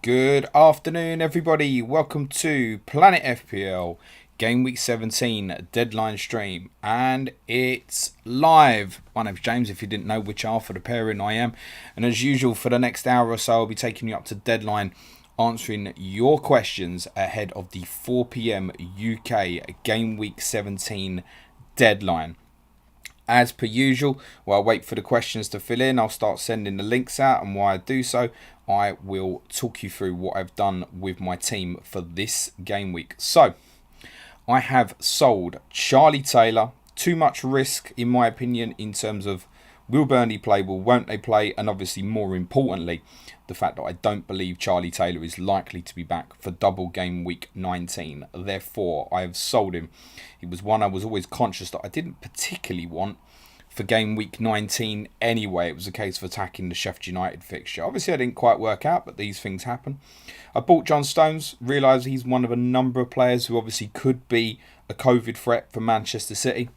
Good afternoon, everybody. Welcome to Planet FPL Game Week 17 Deadline Stream, and it's live. My name's James, if you didn't know which half of the pairing I am. And as usual, for the next hour or so, I'll be taking you up to Deadline, answering your questions ahead of the 4 p.m. UK Game Week 17 Deadline. As per usual, while I wait for the questions to fill in, I'll start sending the links out, and while I do so, I will talk you through what I've done with my team for this game week. So, I have sold Charlie Taylor. Too much risk, in my opinion, in terms of will Burnley play, won't they play, and obviously more importantly, the fact that I don't believe Charlie Taylor is likely to be back for double game week 19. Therefore, I have sold him. He was one I was always conscious that I didn't particularly want for game week 19 anyway. It was a case of attacking the Sheffield United fixture. Obviously, I didn't quite work out, but these things happen. I bought John Stones, realised he's one of a number of players who obviously could be a COVID threat for Manchester City.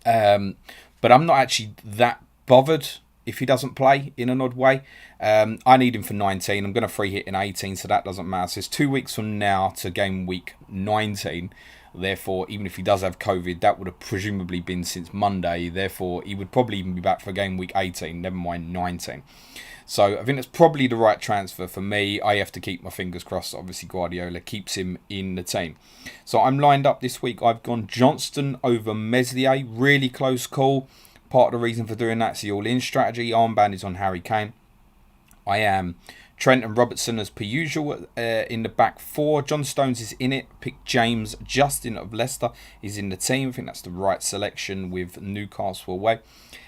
But I'm not actually that bothered if he doesn't play in an odd way. I need him for 19. I'm going to free hit in 18, so that doesn't matter. So it's 2 weeks from now to game week 19. Therefore, even if he does have COVID, that would have presumably been since Monday. Therefore, he would probably even be back for game week 18, never mind 19. So I think that's probably the right transfer for me. I have to keep my fingers crossed. Obviously, Guardiola keeps him in the team. So I'm lined up this week. I've gone Johnston over Meslier. Really close call. Part of the reason for doing that is the all-in strategy. Armband is on Harry Kane. I am Trent and Robertson as per usual in the back four. John Stones is in it. Pick James Justin of Leicester is in the team. I think that's the right selection with Newcastle away.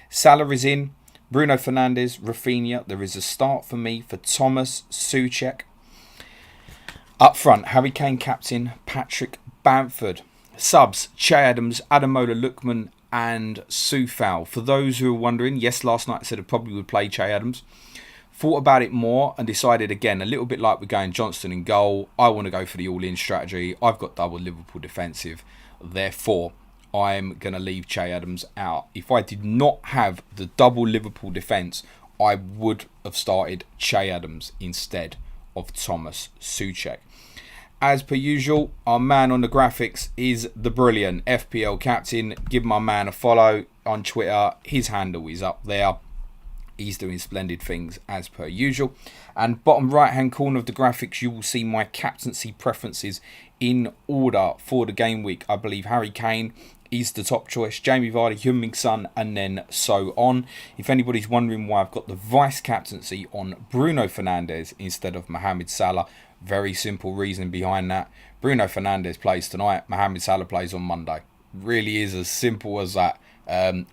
Salah is in. Bruno Fernandes, Rafinha. There is a start for me for Thomas Soucek. Up front, Harry Kane captain, Patrick Bamford. Subs, Che Adams, Ademola Lookman and Soufal. For those who are wondering, yes, last night I said I probably would play Che Adams. Thought about it more and decided again, a little bit like we're going Johnston in goal, I want to go for the all-in strategy. I've got double Liverpool defensive. Therefore, I'm going to leave Che Adams out. If I did not have the double Liverpool defence, I would have started Che Adams instead of Thomas Soucek. As per usual, our man on the graphics is the brilliant FPL captain. Give my man a follow on Twitter. His handle is up there. He's doing splendid things as per usual. And bottom right hand corner of the graphics, you will see my captaincy preferences in order for the game week. I believe Harry Kane is the top choice, Jamie Vardy, Heung-min Son, and then so on. If anybody's wondering why I've got the vice captaincy on Bruno Fernandes instead of Mohamed Salah, very simple reason behind that. Bruno Fernandes plays tonight, Mohamed Salah plays on Monday. Really is as simple as that.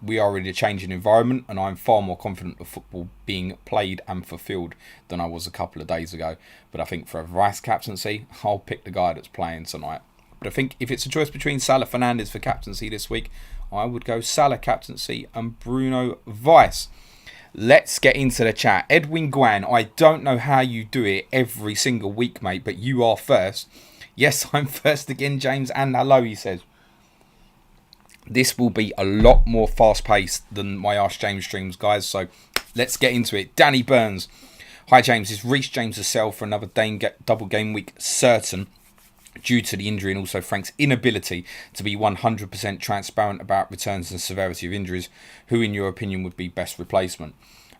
We are in a changing environment, and I'm far more confident of football being played and fulfilled than I was a couple of days ago. But I think for a vice captaincy, I'll pick the guy that's playing tonight. But I think if it's a choice between Salah Fernandes for captaincy this week, I would go Salah captaincy and Bruno vice. Let's get into the chat. Edwin Guan, I don't know how you do it every single week, mate, but you are first. Yes, I'm first again, James, and hello, he says. This will be a lot more fast-paced than my Ask James streams, guys, so let's get into it. Danny Burns. Hi, James. Is Reece James a sell for another double game week certain due to the injury and also Frank's inability to be 100% transparent about returns and severity of injuries? Who, in your opinion, would be best replacement?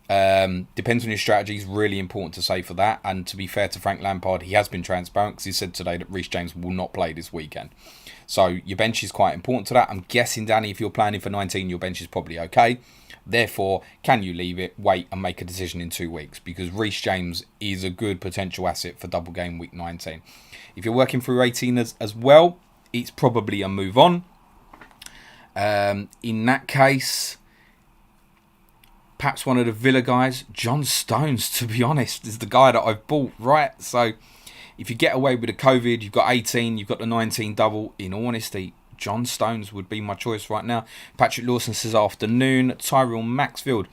Depends on your strategy. It's really important to say for that. And to be fair to Frank Lampard, he has been transparent because he said today that Reece James will not play this weekend. So your bench is quite important to that. I'm guessing, Danny, if you're planning for 19, your bench is probably okay. Therefore, can you leave it, wait and make a decision in 2 weeks? Because Reece James is a good potential asset for double game week 19. If you're working through 18 as well, it's probably a move on. In that case, perhaps one of the Villa guys, John Stones, to be honest, is the guy that I've bought, right? So if you get away with the COVID, you've got 18, you've got the 19 double. In all honesty, John Stones would be my choice right now. Patrick Lawson says afternoon. Tyrell Maxfield.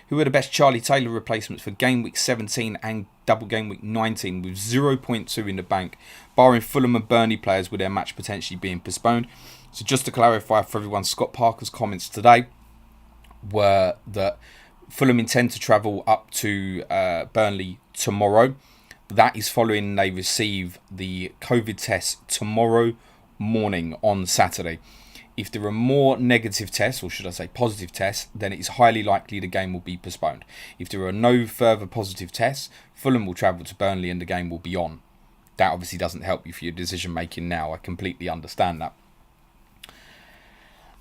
Who are the best Charlie Taylor replacements for game week 17 and double game week 19 with 0.2 in the bank, barring Fulham and Burnley players with their match potentially being postponed? So just to clarify for everyone, Scott Parker's comments today were that Fulham intend to travel up to Burnley tomorrow. That is following they receive the COVID test tomorrow morning on Saturday. If there are more negative tests, or should I say positive tests, then it is highly likely the game will be postponed. If there are no further positive tests, Fulham will travel to Burnley and the game will be on. That obviously doesn't help you for your decision making now. I completely understand that.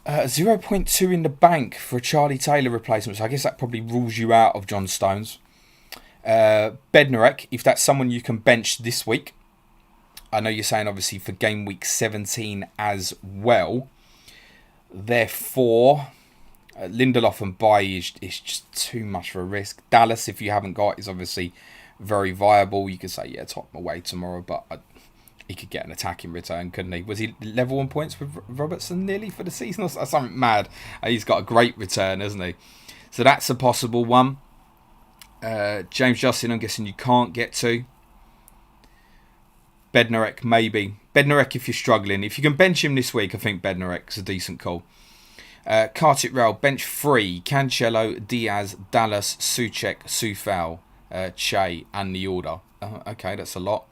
0.2 in the bank for a Charlie Taylor replacement. So I guess that probably rules you out of John Stones. Bednarek, if that's someone you can bench this week. I know you're saying obviously for game week 17 as well. Therefore, Lindelof and Bailly is just too much for a risk. Dallas, if you haven't got, is obviously very viable. You could say, yeah, top him away tomorrow, but he could get an attack in return, couldn't he? Was he level on points with Robertson nearly for the season or something mad? He's got a great return, hasn't he? So that's a possible one. James Justin, I'm guessing you can't get to. Bednarek, maybe. Bednarek if you're struggling. If you can bench him this week, I think Bednarek's a decent call. Cartit Rail, bench 3. Cancelo, Diaz, Dallas, Soucek, Soufal, Che, and the order. Okay, that's a lot.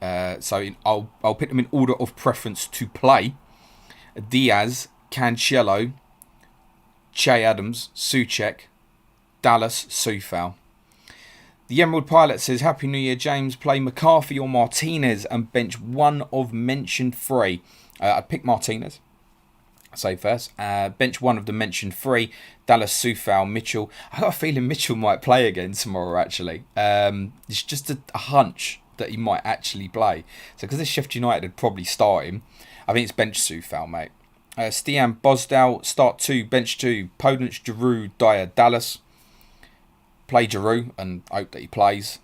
I'll pick them in order of preference to play. Diaz, Cancelo, Che Adams, Soucek, Dallas, Soufal. The Emerald Pilot says, Happy New Year, James. Play McCarthy or Martinez and bench one of mentioned 3. I'd pick Martinez. I'll say first. Bench one of the mentioned 3. Dallas, Soufal, Mitchell. I got a feeling Mitchell might play again tomorrow, actually. It's just a hunch that he might actually play. So because it's Sheffield United would probably start him, I think it's bench Soufal, mate. Stian Bosdal, start 2, bench 2. Podence, Giroud, Dyer, Dallas. Play Giroud and hope that he plays.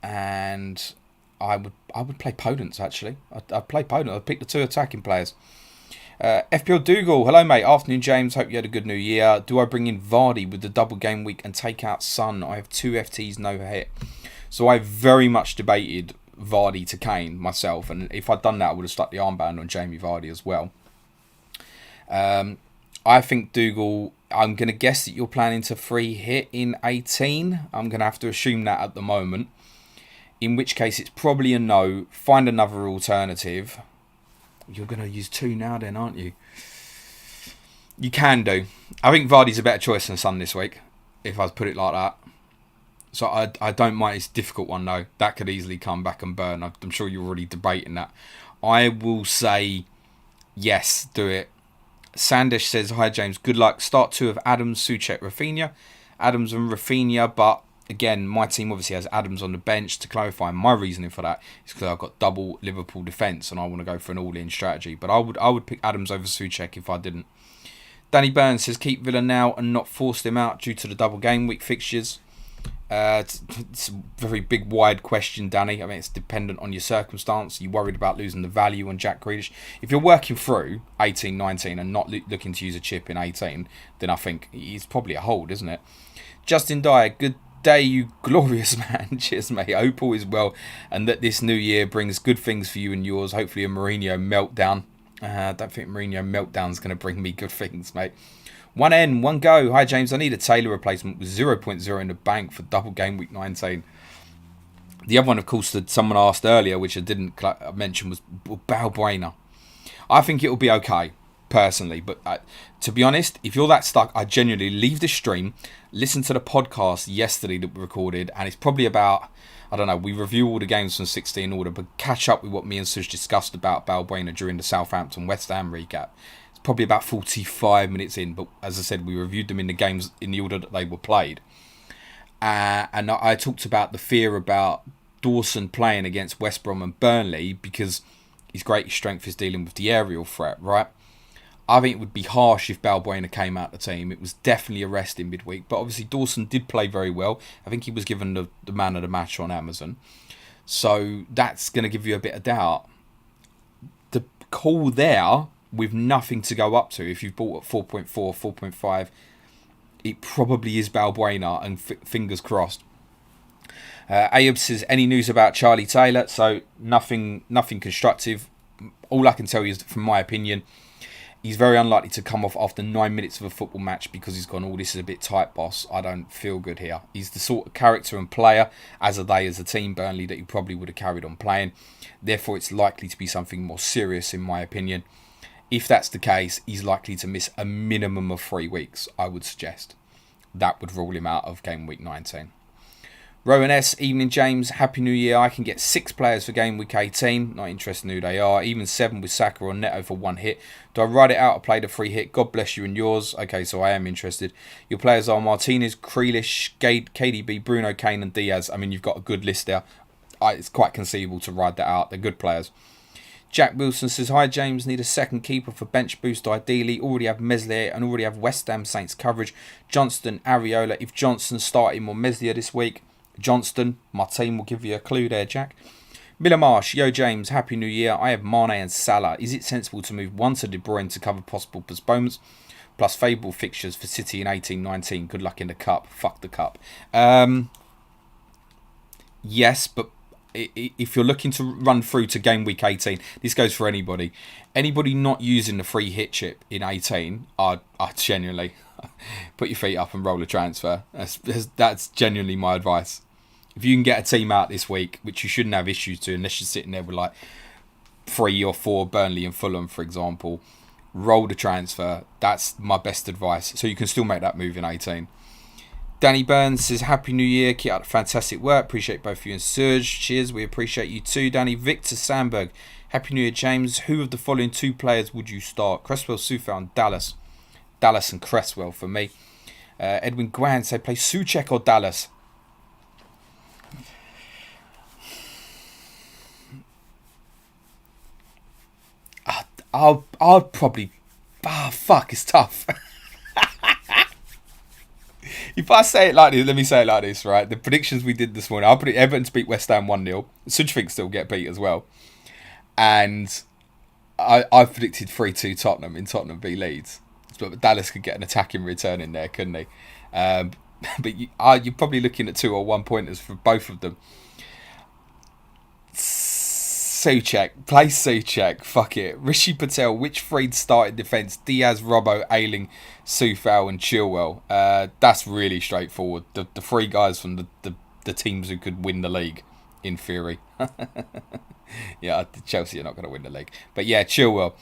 And I would play Podence, actually. I'd play Podence. I'd pick the 2 attacking players. FPL Dougal, hello mate. Afternoon, James. Hope you had a good new year. Do I bring in Vardy with the double game week and take out Son? I have 2 FTs, no hit. So I very much debated Vardy to Kane myself. And if I'd done that, I would have stuck the armband on Jamie Vardy as well. I think Dougal, I'm going to guess that you're planning to free hit in 18. I'm going to have to assume that at the moment. In which case, it's probably a no. Find another alternative. You're going to use 2 now then, aren't you? You can do. I think Vardy's a better choice than Son this week, if I put it like that. So I don't mind. It's a difficult one, though. That could easily come back and burn. I'm sure you're already debating that. I will say, yes, do it. Sandesh says, Hi James, good luck. Start 2 of Adams, Soucek, Rafinha. Adams and Rafinha, but again, my team obviously has Adams on the bench. To clarify, my reasoning for that is because I've got double Liverpool defence and I want to go for an all-in strategy. But I would pick Adams over Soucek if I didn't. Danny Burns says, keep Villa now and not force them out due to the double game week fixtures. It's a very big, wide question, Danny. I mean, it's dependent on your circumstance. You're worried about losing the value on Jack Grealish. If you're working through 18, 19 and not looking to use a chip in 18, then I think it's probably a hold, isn't it? Justin Dyer, good day, you glorious man. Cheers, mate. I hope all is well and that this new year brings good things for you and yours. Hopefully a Mourinho meltdown. I don't think Mourinho meltdown's going to bring me good things, mate. 1N, 1 go. Hi, James. I need a Taylor replacement with 0.0 in the bank for double game week 19. The other one, of course, that someone asked earlier, which I didn't mention, was Balbuena. I think it will be okay, personally. But to be honest, if you're that stuck, I genuinely leave the stream, listen to the podcast yesterday that we recorded, and it's probably about, I don't know, we review all the games from 16 order, but catch up with what me and Sush discussed about Balbuena during the Southampton West Ham recap. Probably about 45 minutes in, but as I said, we reviewed them in the games in the order that they were played. And I talked about the fear about Dawson playing against West Brom and Burnley because his greatest strength is dealing with the aerial threat, right? I think it would be harsh if Balbuena came out the team. It was definitely a rest in midweek, but obviously Dawson did play very well. I think he was given the man of the match on Amazon. So that's going to give you a bit of doubt. The call there, with nothing to go up to, if you've bought at 4.4, 4.5, it probably is Balbuena, and fingers crossed. Ayub says, any news about Charlie Taylor? So nothing constructive. All I can tell you is that, from my opinion, He's very unlikely to come off after 9 minutes of a football match because he's gone, this is a bit tight, boss. I don't feel good here. He's the sort of character and player, as are they as a team, Burnley, that he probably would have carried on playing. Therefore, it's likely to be something more serious, in my opinion. If that's the case, he's likely to miss a minimum of 3 weeks, I would suggest. That would rule him out of game week 19. Rowan S. Evening, James. Happy New Year. I can get 6 players for game week 18. Not interested in who they are. Even 7 with Saka or Neto for 1 hit. Do I ride it out or play the free hit? God bless you and yours. Okay, so I am interested. Your players are Martinez, Grealish, KDB, Bruno, Kane and Diaz. I mean, you've got a good list there. It's quite conceivable to ride that out. They're good players. Jack Wilson says, hi James, need a second keeper for bench boost ideally. Already have Meslier and already have West Ham Saints coverage. Johnston, Areola. If Johnston starting or Meslier this week, Johnston, my team will give you a clue there, Jack. Miller Marsh, yo James, Happy New Year. I have Mane and Salah. Is it sensible to move one to De Bruyne to cover possible postponements? Plus favourable fixtures for City in 18-19. Good luck in the cup. Fuck the cup. Yes, but if you're looking to run through to game week 18, this goes for anybody. Anybody not using the free hit chip in 18, I'd genuinely put your feet up and roll a transfer. That's genuinely my advice. If you can get a team out this week, which you shouldn't have issues to unless you're sitting there with like 3 or 4 Burnley and Fulham, for example, roll the transfer. That's my best advice. So you can still make that move in 18. Danny Burns says, Happy New Year. Keep up the fantastic work. Appreciate both you and Serge. Cheers. We appreciate you too, Danny. Victor Sandberg. Happy New Year, James. Who of the following 2 players would you start? Cresswell, Soufal and Dallas. Dallas and Cresswell for me. Edwin Guan said, play Soucek or Dallas? I'll probably... fuck, it's tough. If I say it like this, let me say it like this, right? The predictions we did this morning, I'll put it Everton to beat West Ham 1-0. Soucek still get beat as well. And I predicted 3-2 Tottenham in Tottenham v Leeds. But Dallas could get an attacking return in there, couldn't he? But you're probably looking at 2 or 1 pointers for both of them. Soucek, play Soucek, fuck it. Rishi Patel, which 3 started defence? Diaz, Robbo, Ayling, Soufal and Chilwell. That's really straightforward. The 3 guys from the teams who could win the league, in theory. Yeah, Chelsea are not going to win the league. But yeah, Chilwell.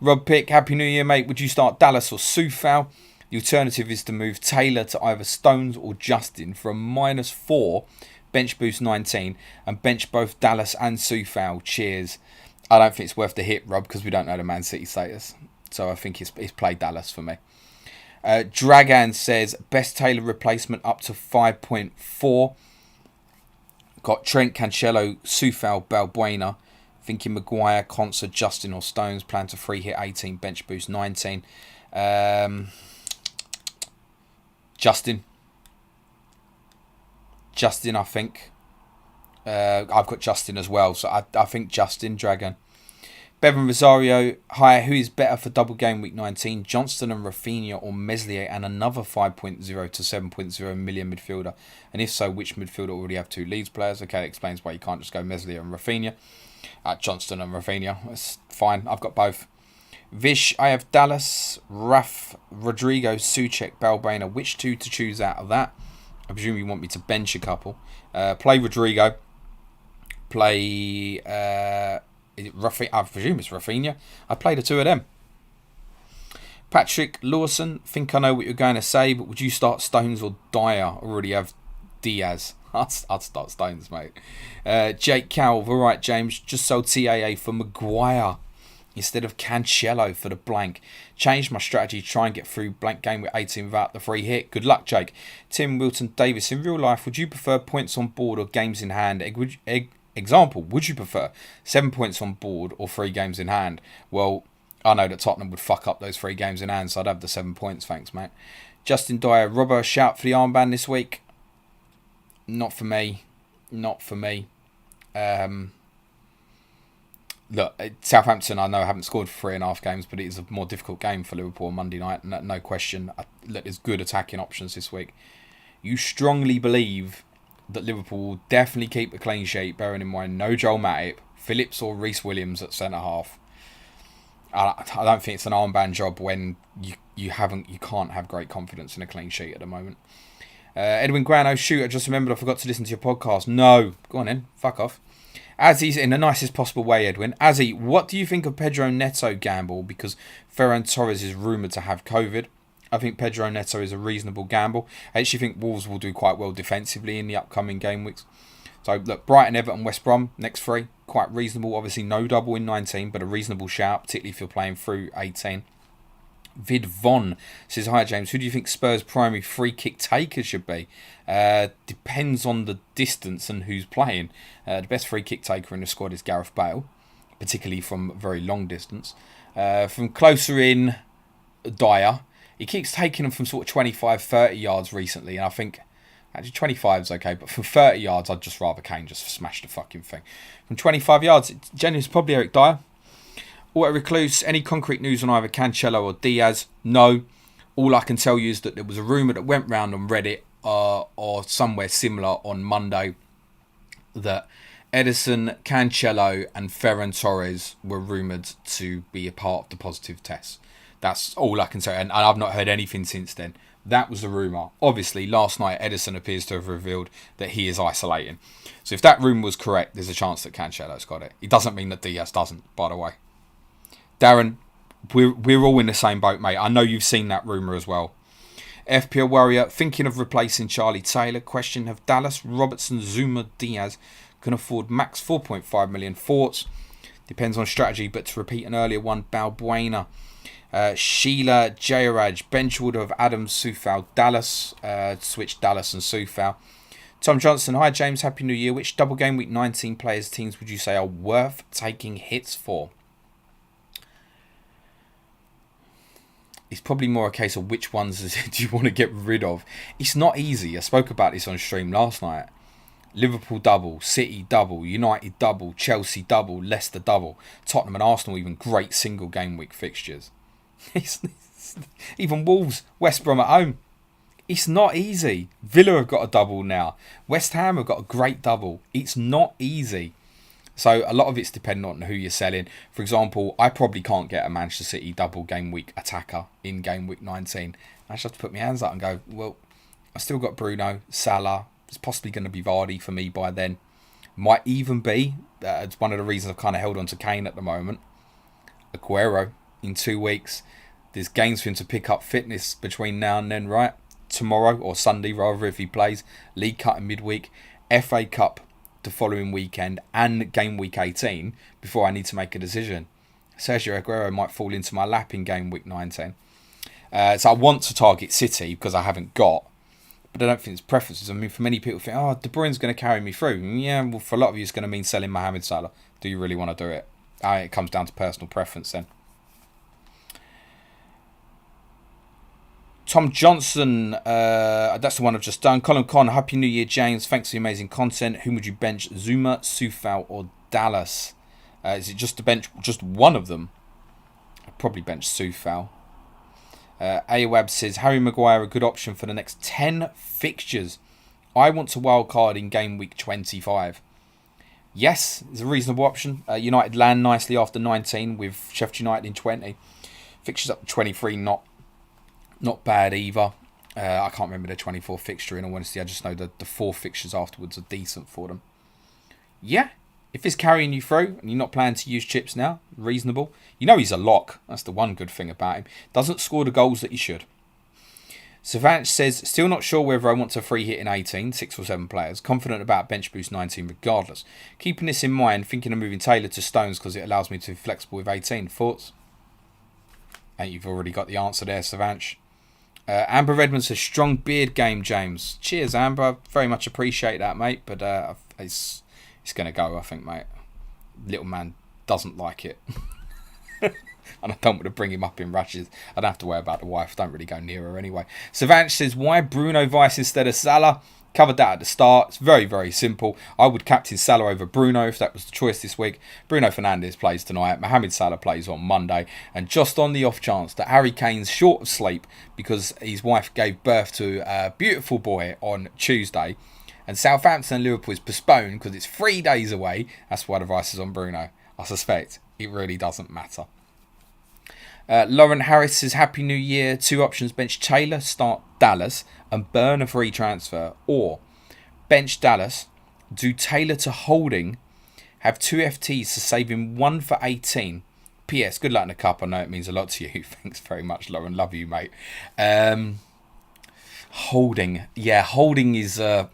Rob Pick, Happy New Year, mate. Would you start Dallas or Soufal? The alternative is to move Taylor to either Stones or Justin for a -4, bench boost 19, and bench both Dallas and Soufal. Cheers. I don't think it's worth the hit, Rob, because we don't know the Man City status. So I think it's play Dallas for me. Dragan says, best Taylor replacement up to 5.4. Got Trent, Cancelo, Soufal, Balbuena. Thinking Maguire, Concert, Justin or Stones. Plan to free hit 18, bench boost 19. Justin, I think. I've got Justin as well, so I think Justin, Dragon. Bevan Rosario, hi, who is better for double game week 19? Johnston and Rafinha or Meslier and another 5.0 to 7.0 million midfielder? And if so, which midfielder already have 2 Leeds players? Okay, that explains why you can't just go Meslier and Rafinha. Johnston and Rafinha, that's fine, I've got both. Vish, I have Dallas, Raf, Rodrigo, Soucek, Balbuena. Which 2 to choose out of that? I presume you want me to bench a couple. Play Rodrigo. Play... I presume it's Rafinha. I play the 2 of them. Patrick Lawson, think I know what you're going to say, but would you start Stones or Dyer? Already have Diaz. I'd start Stones, mate. Jake Calv, alright James, just sold TAA for Maguire instead of Cancelo for the blank. Changed my strategy to try and get through blank game with 18 without the free hit. Good luck, Jake. Tim Wilton Davis, in real life, would you prefer points on board or games in hand? Example, would you prefer 7 points on board or 3 games in hand? Well, I know that Tottenham would fuck up those 3 games in hand, so I'd have the 7 points, thanks, mate. Justin Dyer, Robbo, shout for the armband this week. Not for me. Look, Southampton, I know, haven't scored for 3.5 games, but it is a more difficult game for Liverpool on Monday night, no question. Look, there's good attacking options this week. You strongly believe that Liverpool will definitely keep a clean sheet, bearing in mind no Joel Matip, Phillips or Reece Williams at centre-half. I don't think it's an armband job when you can't have great confidence in a clean sheet at the moment. Edwin Grano, shoot, I just remembered I forgot to listen to your podcast. No, go on then, fuck off. Azzy's in the nicest possible way, Edwin. Azzy, what do you think of Pedro Neto gamble? Because Ferran Torres is rumoured to have COVID. I think Pedro Neto is a reasonable gamble. I actually think Wolves will do quite well defensively in the upcoming game weeks. So look, Brighton, Everton, West Brom, next three, quite reasonable. Obviously no double in 19, but a reasonable shout, particularly if you're playing through 18. Vid Von says, hi James, who do you think Spurs' primary free kick taker should be? Depends on the distance and who's playing. The best free kick taker in the squad is Gareth Bale, particularly from very long distance. From closer in, Dyer. He keeps taking them from sort of 25, 30 yards recently, and I think actually 25 is okay, but from 30 yards I'd just rather Kane just smash the fucking thing. From 25 yards, it's probably Eric Dyer. Auto Recluse, any concrete news on either Cancelo or Diaz? No. All I can tell you is that there was a rumour that went round on Reddit or somewhere similar on Monday that Ederson, Cancelo and Ferran Torres were rumoured to be a part of the positive tests. That's all I can say, and I've not heard anything since then. That was the rumour. Obviously, last night Ederson appears to have revealed that he is isolating. So if that rumour was correct, there's a chance that Cancelo's got it. It doesn't mean that Diaz doesn't, by the way. Darren, we're all in the same boat, mate. I know you've seen that rumour as well. FPL Warrior, thinking of replacing Charlie Taylor. Question, have Dallas, Robertson, Zuma, Diaz can afford max 4.5 million? Thoughts? Depends on strategy, but to repeat an earlier one, Balbuena. Sheila Jairaj, bench order of Adams, Soufal, Dallas. Switch Dallas and Soufal. Tom Johnson, hi James, Happy New Year. Which double game week 19 players teams would you say are worth taking hits for? It's probably more a case of which ones do you want to get rid of. It's not easy. I spoke about this on stream last night. Liverpool double, City double, United double, Chelsea double, Leicester double, Tottenham and Arsenal even great single game week fixtures. Even Wolves, West Brom at home. It's not easy. Villa have got a double now. West Ham have got a great double. It's not easy. So a lot of it's dependent on who you're selling. For example, I probably can't get a Manchester City double game week attacker in game week 19. I just have to put my hands up and go, well, I've still got Bruno, Salah. It's possibly going to be Vardy for me by then. Might even be, it's one of the reasons I've kind of held on to Kane at the moment. Aguero in 2 weeks. There's games for him to pick up fitness between now and then, right? Tomorrow or Sunday rather if he plays. League Cup in midweek. FA Cup the following weekend and game week 18 before I need to make a decision. Sergio Aguero might fall into my lap in game week 19. So I want to target City because I haven't got, but I don't think it's preferences. I mean, for many people think, oh, De Bruyne's going to carry me through. Yeah, well, for a lot of you, it's going to mean selling Mohamed Salah. Do you really want to do it? It comes down to personal preference then. Tom Johnson, that's the one I've just done. Colin Conn, Happy New Year, James. Thanks for the amazing content. Whom would you bench? Zuma, Soufal, or Dallas? Is it just to bench just one of them? I'd probably bench Soufal. Awab says, Harry Maguire a good option for the next 10 fixtures. I want to wildcard in game week 25. Yes, it's a reasonable option. United land nicely after 19 with Sheffield United in 20. Fixtures up to 23, not bad either. I can't remember their 24 fixture in all honesty. I just know that the 4 fixtures afterwards are decent for them. Yeah, if it's carrying you through and you're not planning to use chips now, reasonable. You know he's a lock. That's the one good thing about him. Doesn't score the goals that he should. Savanch says, still not sure whether I want to free hit in 18, 6 or 7 players. Confident about bench boost 19 regardless. Keeping this in mind, thinking of moving Taylor to Stones because it allows me to be flexible with 18. Thoughts? And you've already got the answer there, Savanch. Amber Redmond says, strong beard game, James. Cheers, Amber. Very much appreciate that, mate. But it's going to go, I think, mate. Little man doesn't like it. And I don't want to bring him up in rushes. I don't have to worry about the wife. I don't really go near her anyway. Savanch says, why Bruno Vice instead of Salah? Covered that at the start. It's very, very simple. I would captain Salah over Bruno if that was the choice this week. Bruno Fernandes plays tonight. Mohamed Salah plays on Monday. And just on the off chance that Harry Kane's short of sleep because his wife gave birth to a beautiful boy on Tuesday, and Southampton and Liverpool is postponed because it's 3 days away, that's why the vice is on Bruno. I suspect it really doesn't matter. Lauren Harris says, Happy New Year. 2 options: bench Taylor, start Dallas, and burn a free transfer. Or bench Dallas, do Taylor to Holding, have 2 FTs to save him 1 for 18. P.S. Good luck in the cup. I know it means a lot to you. Thanks very much, Lauren. Love you, mate. Holding. Yeah, Holding is... So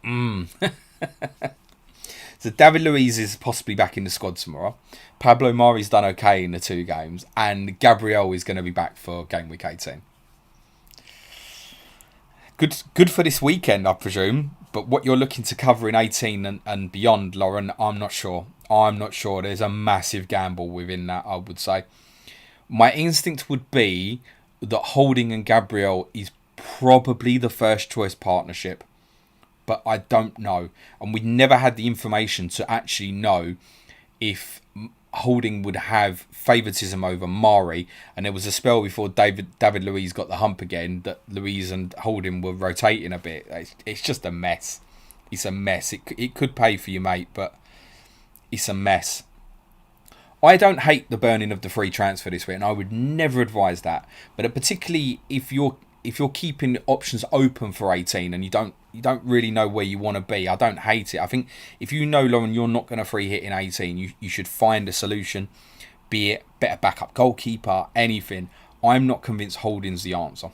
David Luiz is possibly back in the squad tomorrow. Pablo Mari's done okay in the 2 games. And Gabriel is going to be back for game week 18. Good for this weekend, I presume. But what you're looking to cover in 18 and beyond, Lauren, I'm not sure. There's a massive gamble within that, I would say. My instinct would be that Holding and Gabriel is probably the first choice partnership. But I don't know. And we never had the information to actually know if Holding would have favouritism over Mari. And there was a spell before David Luiz got the hump again that Luiz and Holding were rotating a bit. It's just a mess. It's a mess. It could pay for you, mate, but it's a mess. I don't hate the burning of the free transfer this week, and I would never advise that. But particularly if you're keeping options open for 18 and you don't really know where you want to be, I don't hate it. I think if you know, Lauren, you're not going to free hit in 18, you should find a solution, be it better backup goalkeeper, anything. I'm not convinced Holding's the answer.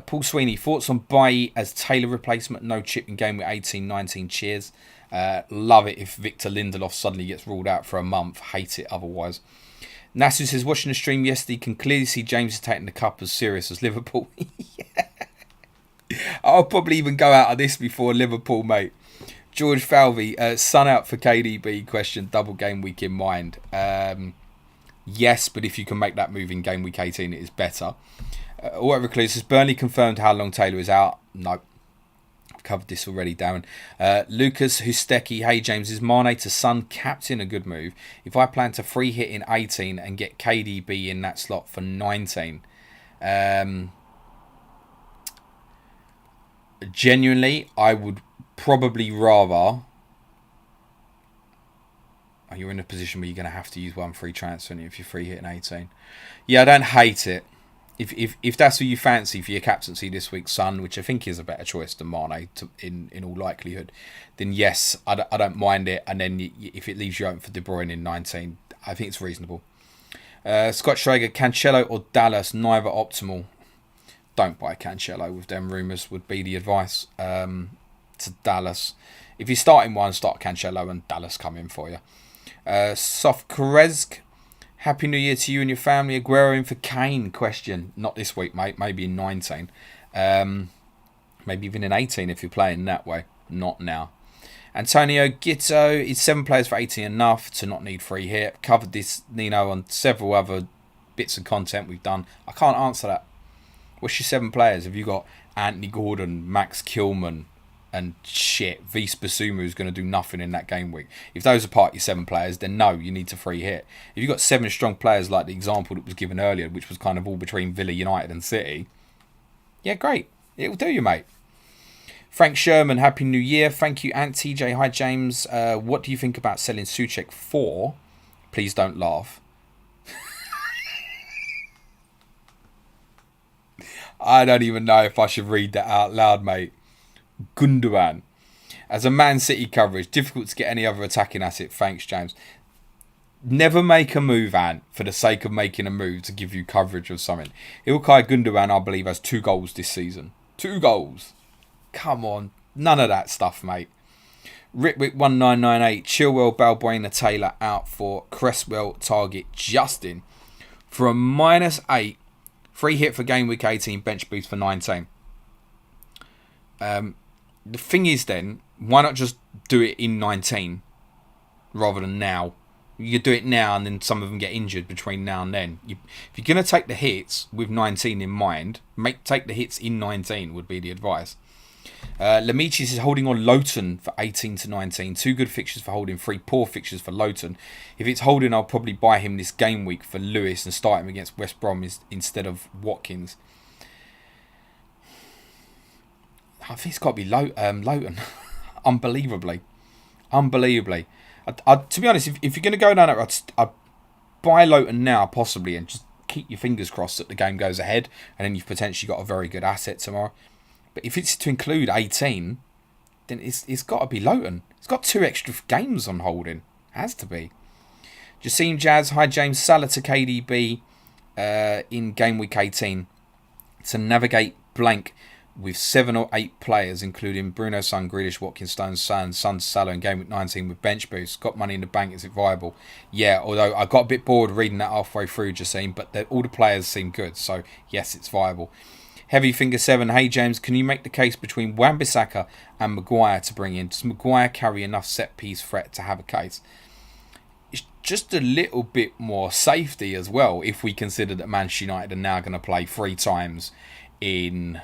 Paul Sweeney, thoughts on Bailly as Taylor replacement? No chip in game with 18-19. Cheers. Love it if Victor Lindelof suddenly gets ruled out for a month. Hate it otherwise. Nasu says, watching the stream yesterday, can clearly see James is taking the cup as serious as Liverpool. Yeah. I'll probably even go out of this before Liverpool, mate. George Falvey, sun out for KDB, question, double game week in mind. Yes, but if you can make that move in game week 18, it is better. Auto Recluse says, Burnley confirmed how long Taylor is out. No. I've covered this already, Darren. Lucas Husteki, hey James, is Mane to Son captain a good move? If I plan to free hit in 18 and get KDB in that slot for 19. Genuinely, I would probably rather... Oh, you're in a position where you're going to have to use 1 free transfer if you're free hit in 18. Yeah, I don't hate it. If that's who you fancy for your captaincy this week, Son, which I think is a better choice than Mane in all likelihood, then yes, I don't mind it. And then if it leaves you open for De Bruyne in 19, I think it's reasonable. Scott Schrager, Cancelo or Dallas, neither optimal. Don't buy Cancelo with them rumours would be the advice to Dallas. If you're starting one, start Cancelo and Dallas come in for you. Soft Korezk, Happy New Year to you and your family. Aguero in for Kane, question. Not this week, mate. Maybe in 19. Maybe even in 18 if you're playing that way. Not now. Antonio Gitto, is 7 players for 18 enough to not need free hit? Covered this, Nino, on several other bits of content we've done. I can't answer that. What's your 7 players? Have you got Anthony Gordon, Max Kilman, and shit, Vis Basuma, who's going to do nothing in that game week? If those are part of your 7 players, then no, you need to free hit. If you've got 7 strong players like the example that was given earlier, which was kind of all between Villa, United and City, yeah, great. It'll do you, mate. Frank Sherman, Happy New Year. Thank you, Ant TJ. Hi, James. What do you think about selling Soucek for? Please don't laugh. I don't even know if I should read that out loud, mate. Gundogan. As a Man City coverage, difficult to get any other attacking asset. Thanks, James. Never make a move, Ant, for the sake of making a move to give you coverage of something. Ilkay Gundogan, I believe, has 2 goals this season. 2 goals. Come on. None of that stuff, mate. Ritwick1998. Chilwell, Balbuena, Taylor out for Cresswell, Target, Justin. For a -8. Free hit for game week 18. Bench boost for 19. The thing is then, why not just do it in 19 rather than now? You could do it now and then some of them get injured between now and then. If you're going to take the hits with 19 in mind, take the hits in 19 would be the advice. Lemichis is holding on Lowton for 18 to 19. 2 good fixtures for holding, 3 poor fixtures for Lowton. If it's holding, I'll probably buy him this game week for Lewis and start him against West Brom instead of Watkins. I think it's got to be Lowton. Unbelievably. To be honest, if you're going to go down that road, buy Loughton now, possibly, and just keep your fingers crossed that the game goes ahead, and then you've potentially got a very good asset tomorrow. But if it's to include 18, then it's got to be Loughton. It's got 2 extra games on holding. It has to be. Jassim Jazz, hi James, Salah to KDB in game week 18 to navigate blank with 7 or 8 players, including Bruno, Son, Grealish, Watkins, Stones, Son, Salah in game week 19 with bench boost. Got money in the bank, is it viable? Yeah, although I got a bit bored reading that halfway through, Jassim, but all the players seem good, so yes, it's viable. Heavy Finger 7, hey James, can you make the case between Wan-Bissaka and Maguire to bring in? Does Maguire carry enough set-piece threat to have a case? It's just a little bit more safety as well, if we consider that Manchester United are now going to play 3 times in...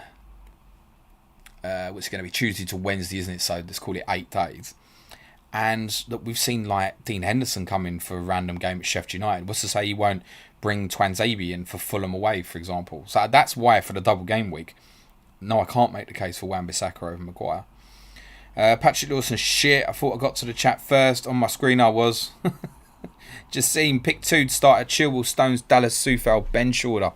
which is going to be Tuesday to Wednesday, isn't it? So let's call it 8 days. And that we've seen like Dean Henderson come in for a random game at Sheffield United. What's to say he won't bring Twanzebe in for Fulham away, for example? So that's why for the double game week, no, I can't make the case for Wan-Bissaka over Maguire. Patrick Lawson, shit. I thought I got to the chat first. On my screen I was. Just seen pick 2 to start at Chilwell, Stones, Dallas, Soufal, bench order.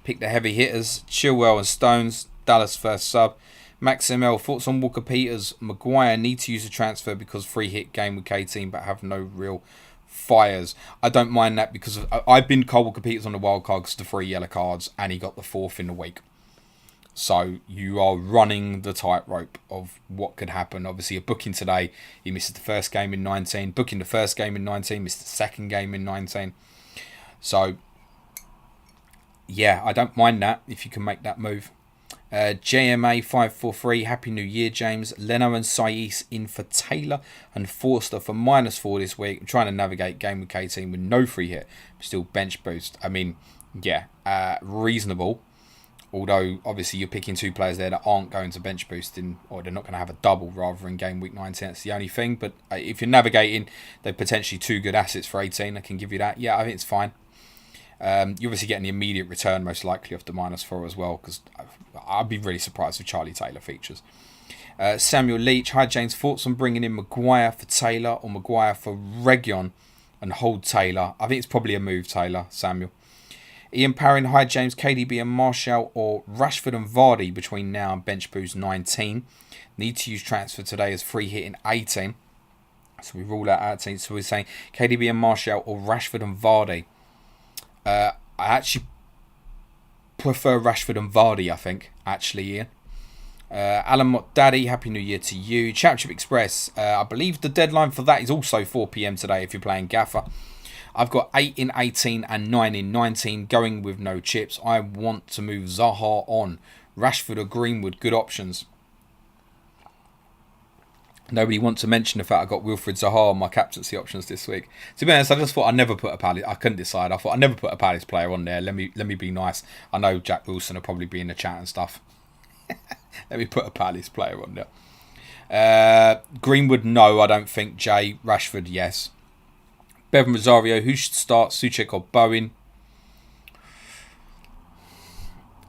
Pick the heavy hitters, Chilwell and Stones. Dallas first sub. Max ML, thoughts on Walker Peters? Maguire need to use a transfer because free hit game week 18 but have no real fires. I don't mind that because I've been Cole Walker Peters on the wild card because the 3 yellow cards and he got the 4th in the week. So you are running the tightrope of what could happen. Obviously a booking today, he misses the first game in 19. Booking the first game in 19, missed the second game in 19. So yeah, I don't mind that if you can make that move. JMA 543, Happy New Year, James. Leno and Saiss in for Taylor and Forster for -4 this week. I'm trying to navigate game week 18 with no free hit, but still bench boost. I mean, yeah, reasonable. Although, obviously, you're picking 2 players there that aren't going to bench boost or they're not going to have a double rather in game week 19. That's the only thing. But if you're navigating, they're potentially 2 good assets for 18. I can give you that. Yeah, I think it's fine. You're obviously getting the immediate return most likely off the -4 as well, because I'd be really surprised if Charlie Taylor features. Samuel Leach, hi James, thoughts on bringing in Maguire for Taylor or Maguire for Region and hold Taylor? I think it's probably a move, Taylor, Samuel. Ian Parrin, hi James, KDB and Martial or Rashford and Vardy between now and bench boost 19. Need to use transfer today as free hit in 18. So we rule out 18. So we're saying KDB and Martial or Rashford and Vardy. I actually prefer Rashford and Vardy, I think, actually, Ian. Alan Mott Daddy, Happy New Year to you. Championship Express, I believe the deadline for that is also 4 PM today if you're playing Gaffer. I've got 8 in 18 and 9 in 19, going with no chips. I want to move Zaha on. Rashford or Greenwood, good options. Nobody wants to mention the fact I got Wilfred Zaha on my captaincy options this week. To be honest, I just thought I'd never put a Palace. I couldn't decide. I thought I'd never put a Palace player on there. Let me be nice. I know Jack Wilson will probably be in the chat and stuff. Let me put a Palace player on there. Greenwood, no, I don't think. Jay Rashford, yes. Bevan Rosario, who should start? Souček or Bowen?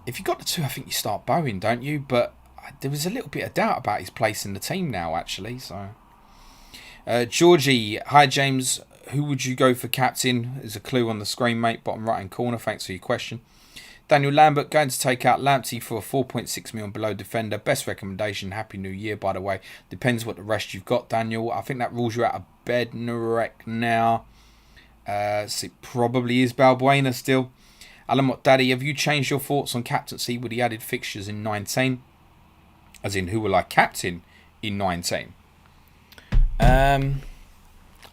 If you got the 2, I think you start Bowen, don't you? But there was a little bit of doubt about his place in the team now, actually. So, Georgie, hi James. Who would you go for captain? There's a clue on the screen, mate. Bottom right hand corner. Thanks for your question. Daniel Lambert going to take out Lamptey for a 4.6 million below defender. Best recommendation. Happy New Year, by the way. Depends what the rest you've got, Daniel. I think that rules you out of bed now. So it probably is Balbuena still. Alan Mott Daddy, have you changed your thoughts on captaincy with the added fixtures in 19? As in, who will I captain in 19? I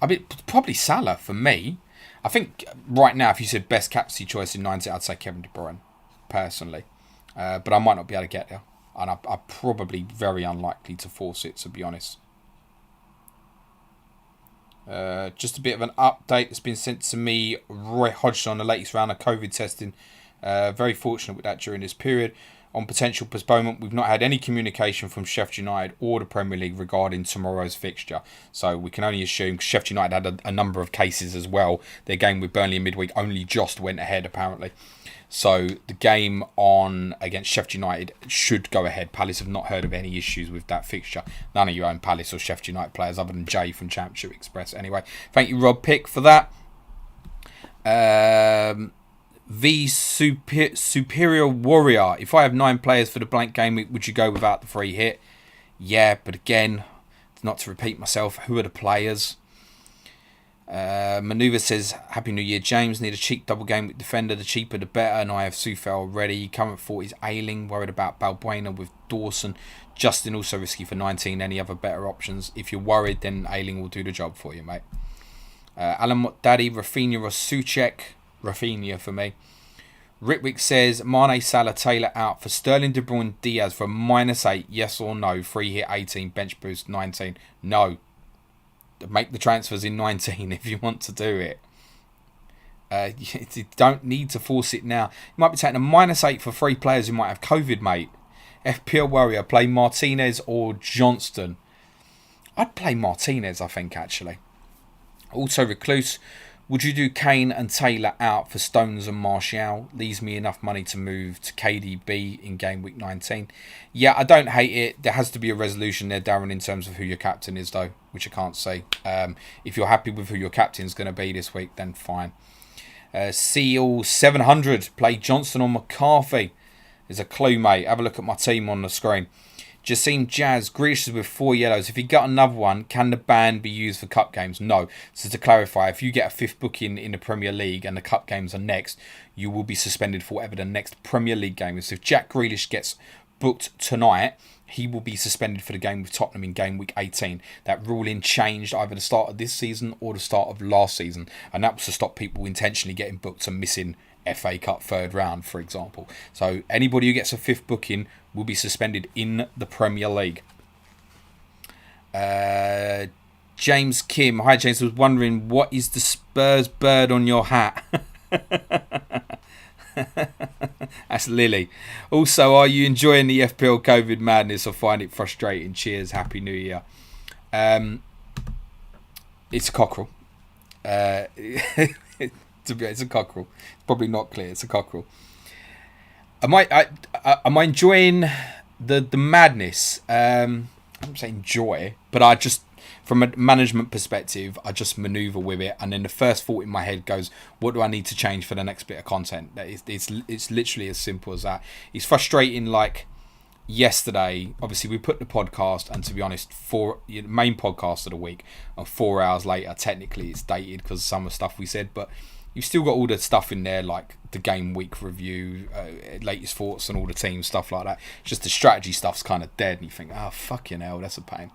mean, probably Salah for me. I think right now, if you said best captaincy choice in 19, I'd say Kevin De Bruyne, personally. But I might not be able to get there. And I'm probably very unlikely to force it, to be honest. Just a bit of an update that's been sent to me. Roy Hodgson on the latest round of COVID testing. Very fortunate with that during this period. On potential postponement, we've not had any communication from Sheffield United or the Premier League regarding tomorrow's fixture. So we can only assume Sheffield United had a number of cases as well. Their game with Burnley in midweek only just went ahead, apparently. So the game on against Sheffield United should go ahead. Palace have not heard of any issues with that fixture. None of you own Palace or Sheffield United players other than Jay from Championship Express. Anyway, thank you, Rob Pick, for that. Superior Warrior. If I have 9 players for the blank game week, would you go without the free hit? Yeah, but again, not to repeat myself, who are the players? Maneuver says, Happy New Year, James. Need a cheap double game with defender. The cheaper the better, and I have Soufal already. Current thought is Ailing. Worried about Balbuena with Dawson. Justin also risky for 19. Any other better options? If you're worried, then Ailing will do the job for you, mate. Alan Daddy, Rafinha or Soucek. Rafinha for me. Ritwick says, Mane, Salah, Taylor out for Sterling, De Bruyne, Diaz for -8. Yes or no? Free hit 18, bench boost 19. No. Make the transfers in 19 if you want to do it. You don't need to force it now. You might be taking a -8 for 3 players who might have COVID, mate. FPL Warrior, play Martinez or Johnston. I'd play Martinez, I think, actually. Also, Recluse, would you do Kane and Taylor out for Stones and Martial? Leaves me enough money to move to KDB in game week 19. Yeah, I don't hate it. There has to be a resolution there, Darren, in terms of who your captain is, though, which I can't say. If you're happy with who your captain's going to be this week, then fine. Seal 700, play Johnson or McCarthy. There's a clue, mate. Have a look at my team on the screen. Jassim Jazz, Grealish is with 4 yellows. If you got another one, can the ban be used for cup games? No. So to clarify, if you get a 5th booking in the Premier League and the cup games are next, you will be suspended for whatever the next Premier League game is. So if Jack Grealish gets booked tonight, he will be suspended for the game with Tottenham in game week 18. That ruling changed either the start of this season or the start of last season. And that was to stop people intentionally getting booked and missing FA Cup 3rd round, for example. So anybody who gets a 5th booking will be suspended in the Premier League. James Kim. Hi, James. I was wondering, what is the Spurs bird on your hat? That's Lily. Also, are you enjoying the FPL COVID madness or find it frustrating? Cheers. Happy New Year. It's a cockerel. It's a cockerel. It's probably not clear. It's a cockerel. Am I enjoying the madness? I'm not saying joy, but I just, from a management perspective, I just manoeuvre with it, and then the first thought in my head goes, what do I need to change for the next bit of content? It's literally as simple as that. It's frustrating. Like yesterday, obviously we put the podcast, and to be honest, main podcast of the week, 4 hours later, technically it's dated because of some of the stuff we said, but you've still got all the stuff in there, like the game week review, latest thoughts and all the team stuff like that. Just the strategy stuff's kind of dead, and you think, oh, fucking hell, that's a pain.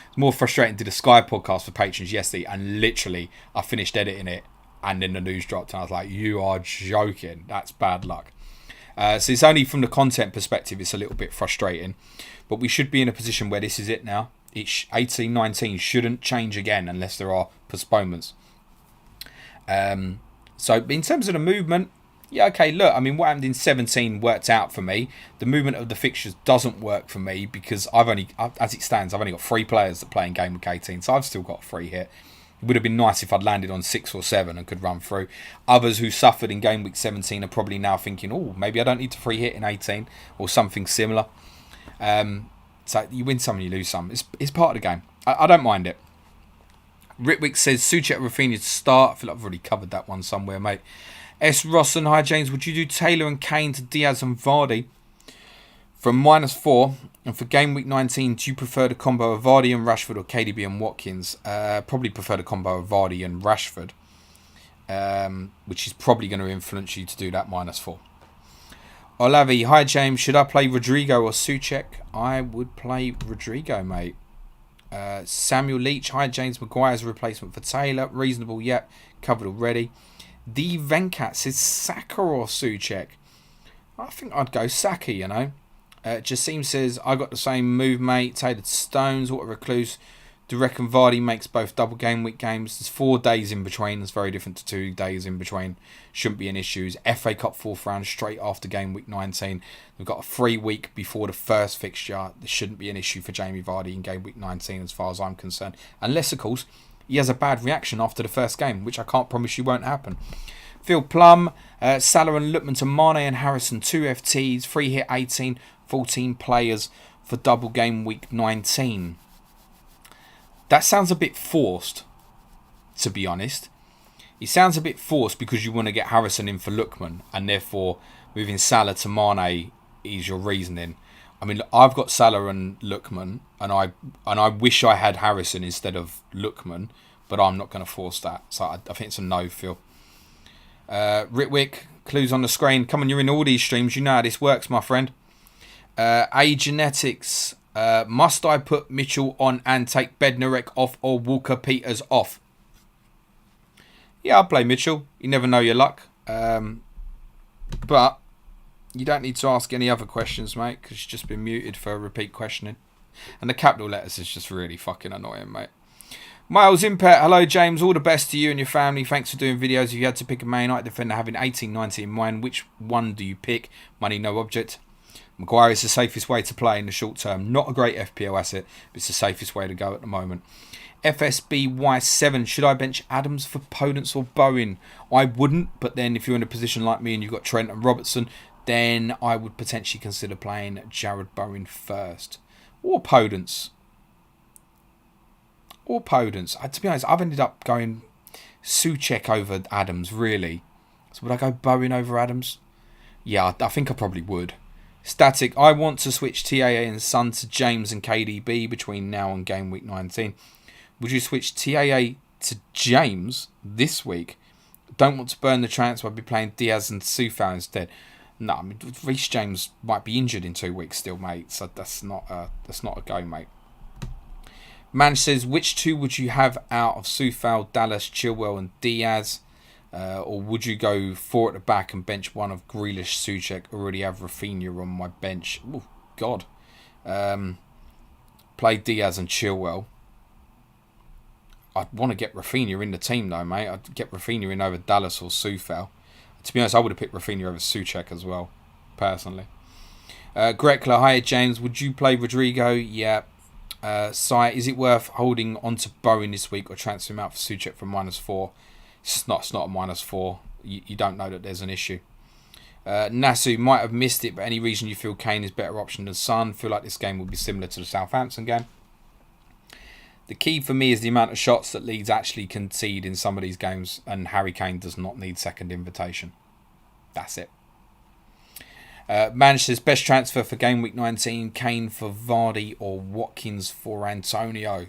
It's more frustrating to the Sky podcast for patrons yesterday, and literally I finished editing it and then the news dropped, and I was like, you are joking. That's bad luck. So it's only from the content perspective, it's a little bit frustrating, but we should be in a position where this is it now. It's 18-19 shouldn't change again unless there are postponements. So in terms of the movement, yeah, okay, look, I mean, what happened in 17 worked out for me. The movement of the fixtures doesn't work for me because as it stands, I've only got 3 players that play in game week 18, so I've still got a free hit. It would have been nice if I'd landed on 6 or 7 and could run through. Others who suffered in game week 17 are probably now thinking, oh, maybe I don't need to free hit in 18 or something similar. So you win some and you lose some. It's part of the game. I don't mind it. Ritwick says, Soucek Rafinha to start. I feel like I've already covered that one somewhere, mate. S. Rosson, hi James, would you do Taylor and Kane to Diaz and Vardy from -4? And for game week 19, do you prefer the combo of Vardy and Rashford or KDB and Watkins? Probably prefer the combo of Vardy and Rashford, which is probably going to influence you to do that -4. Olavi, hi James, should I play Rodrigo or Soucek? I would play Rodrigo, mate. Samuel Leach, hi James, Maguire's a replacement for Taylor. Reasonable, yep, covered already. The Venkat says Saka or Soucek. I think I'd go Saka, you know. Jassim says, I got the same move, mate. Taylor to Stones, what a recluse. Do you reckon Vardy makes both double game week games? There's 4 days in between. That's very different to 2 days in between. Shouldn't be an issue. FA Cup 4th round straight after game week 19. We've got a free week before the first fixture. There shouldn't be an issue for Jamie Vardy in game week 19 as far as I'm concerned. Unless, of course, he has a bad reaction after the first game, which I can't promise you won't happen. Phil Plum, Salah and Lookman to Mane and Harrison, 2 FTs, free hit 18, 14 players for double game week 19. That sounds a bit forced, to be honest. It sounds a bit forced because you want to get Harrison in for Lookman, and therefore moving Salah to Mane is your reasoning. I mean, I've got Salah and Lookman, and I wish I had Harrison instead of Lookman, but I'm not going to force that. So I think it's a no, Phil. Ritwick, clues on the screen. Come on, you're in all these streams. You know how this works, my friend. A Genetics. Must I put Mitchell on and take Bednarek off or Walker Peters off? Yeah, I'll play Mitchell. You never know your luck. But you don't need to ask any other questions, mate, because you've just been muted for repeat questioning. And the capital letters is just really fucking annoying, mate. Miles Impet, hello James, all the best to you and your family. Thanks for doing videos. If you had to pick a Man United defender having 18-90 in mind, which one do you pick? Money, no object. Maguire is the safest way to play in the short term. Not a great FPL asset, but it's the safest way to go at the moment. FSBY7, should I bench Adams for Podence or Bowen? I wouldn't, but then if you're in a position like me and you've got Trent and Robertson, then I would potentially consider playing Jared Bowen first. Or Podence. To be honest, I've ended up going Soucek over Adams, really. So would I go Bowen over Adams? Yeah, I think I probably would. Static, I want to switch TAA and Son to James and KDB between now and game week 19. Would you switch TAA to James this week? Don't want to burn the transfer. I'd be playing Diaz and Soufal instead. No, I mean, Reece James might be injured in 2 weeks still, mate. So that's not a go, mate. Man says, which two would you have out of Soufal, Dallas, Chilwell and Diaz? Or would you go 4 at the back and bench one of Grealish, Soucek? Already have Rafinha on my bench. Oh, God. Play Diaz and Chilwell. I'd want to get Rafinha in the team though, mate. I'd get Rafinha in over Dallas or Soufal. To be honest, I would have picked Rafinha over Soucek as well, personally. Grekla, hi James. Would you play Rodrigo? Yeah. Sai, is it worth holding on to Bowen this week or transfer him out for Soucek for -4? It's not a -4. You don't know that there's an issue. Nasu might have missed it, but any reason you feel Kane is better option than Son? Feel like this game will be similar to the Southampton game. The key for me is the amount of shots that Leeds actually concede in some of these games, and Harry Kane does not need second invitation. That's it. Manchester's best transfer for game week 19, Kane for Vardy or Watkins for Antonio.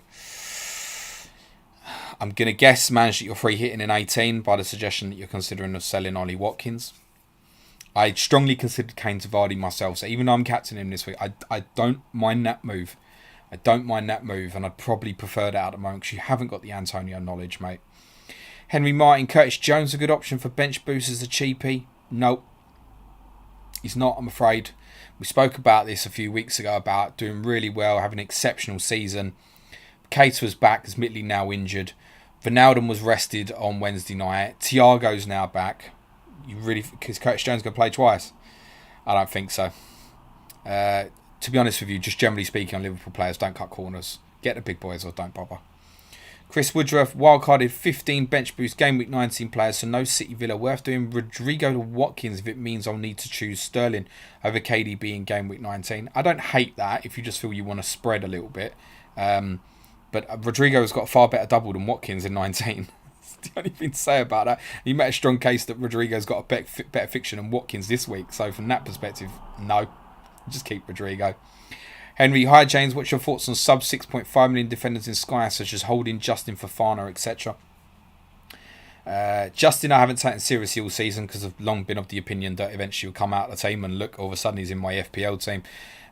I'm going to guess, Manchester, you're free hitting in 18 by the suggestion that you're considering of selling Ollie Watkins. I strongly considered Kane to Vardy myself, so even though I'm captaining him this week, I don't mind that move. And I'd probably prefer that at the moment because you haven't got the Antonio knowledge, mate. Henry Martin, Curtis Jones a good option for bench boost as a cheapie? Nope. He's not, I'm afraid. We spoke about this a few weeks ago about doing really well, having an exceptional season. Keita was back, admittedly now injured. Wijnaldum was rested on Wednesday night. Thiago's now back. Because Curtis Jones going to play twice? I don't think so. To be honest with you, just generally speaking on Liverpool players, don't cut corners. Get the big boys or don't bother. Chris Woodruff, wildcarded 15 bench boost game week 19 players, so no City Villa. Worth doing Rodrigo to Watkins if it means I'll need to choose Sterling over KDB in game week 19. I don't hate that if you just feel you want to spread a little bit. But Rodrigo's got a far better double than Watkins in 19. That's the only thing to say about that. You made a strong case that Rodrigo's got a better fiction than Watkins this week. So from that perspective, no. Just keep Rodrigo. Henry, hi James, what's your thoughts on sub 6.5 million defenders in Sky, such as Holding, Justin Fofana, etc.? Justin I haven't taken seriously all season because I've long been of the opinion that eventually he'll come out of the team and look, all of a sudden he's in my FPL team.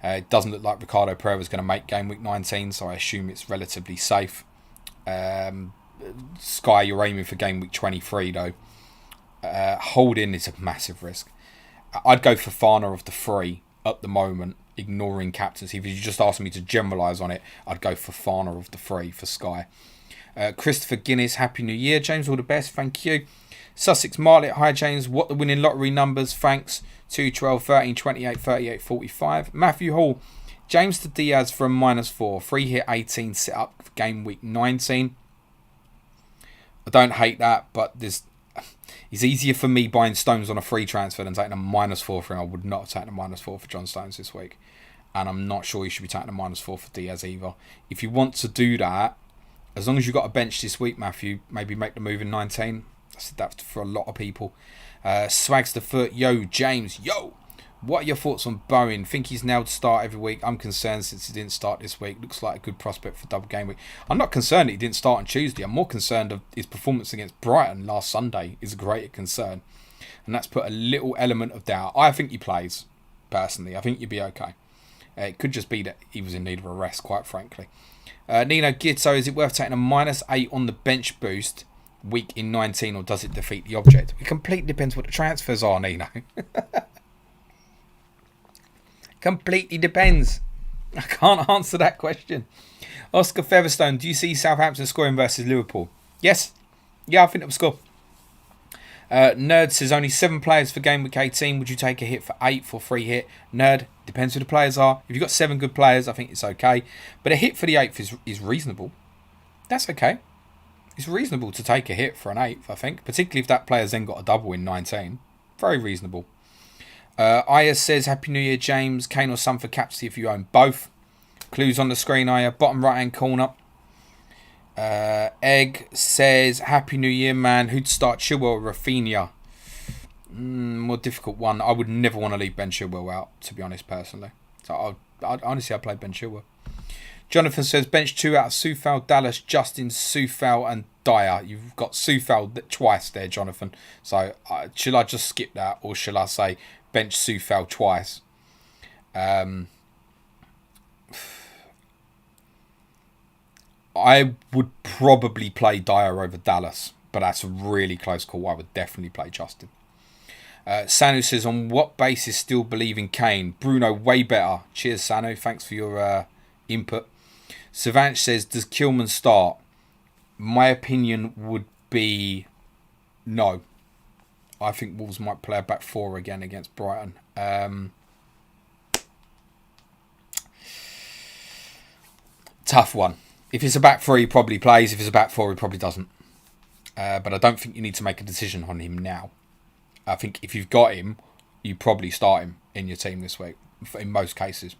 It doesn't look like Ricardo Pereira is going to make game week 19, so I assume it's relatively safe. Sky, you're aiming for game week 23 though. Holding is a massive risk. I'd go for Fofana of the 3 at the moment, ignoring captaincy. If you just asked me to generalise on it, I'd go for Fofana of the 3 for Sky. Christopher Guinness, Happy New Year. James, all the best. Thank you. Sussex Martlet, hi James. What the winning lottery numbers? Thanks. 2, 12, 13, 28, 38, 45. Matthew Hall, James to Diaz from -4. Free hit 18, set up for game week 19. I don't hate that, but it's easier for me buying Stones on a free transfer than taking a -4 for him. I would not have taken a -4 for John Stones this week. And I'm not sure you should be taking a -4 for Diaz either. If you want to do that, as long as you've got a bench this week, Matthew, maybe make the move in 19. I said that for a lot of people. Swags the Foot. Yo, James. Yo. What are your thoughts on Bowen? Think he's nailed to start every week? I'm concerned since he didn't start this week. Looks like a good prospect for double game week. I'm not concerned that he didn't start on Tuesday. I'm more concerned of his performance against Brighton last Sunday is a greater concern. And that's put a little element of doubt. I think he plays, personally. I think you'd be okay. It could just be that he was in need of a rest, quite frankly. Nino Gitto, is it worth taking a -8 on the bench boost week in 19 or does it defeat the object? It completely depends what the transfers are, Nino. Completely depends. I can't answer that question. Oscar Featherstone, do you see Southampton scoring versus Liverpool? Yes. Yeah, I think it'll score. Nerd says only 7 players for game week 18. Would you take a hit for 8 for free hit? Nerd, depends who the players are. If you've got 7 good players, I think it's okay. But a hit for the 8th is reasonable. That's okay. It's reasonable to take a hit for an 8th, I think. Particularly if that player's then got a double in 19. Very reasonable. Aya says, Happy New Year, James. Kane or Son for captaincy if you own both. Clues on the screen, Aya. Bottom right-hand corner. Egg says, Happy New Year, man. Who'd start, Chilwell or Rafinha? More difficult one. I would never want to leave Ben Chilwell out, to be honest, personally. So honestly, I'd play Ben Chilwell. Jonathan says, bench 2 out of Soufal, Dallas, Justin, Soufal and Dyer. You've got Soufal twice there, Jonathan. So shall I just skip that or shall I say bench Soufal twice? I would probably play Dyer over Dallas, but that's a really close call. I would definitely play Justin. Sanu says, on what basis still believe in Kane? Bruno, way better. Cheers, Sanu. Thanks for your input. Savanch says, does Kilman start? My opinion would be no. I think Wolves might play a back 4 again against Brighton. Tough one. If it's a back 3, he probably plays. If it's a back 4, he probably doesn't. But I don't think you need to make a decision on him now. I think if you've got him, you probably start him in your team this week, in most cases.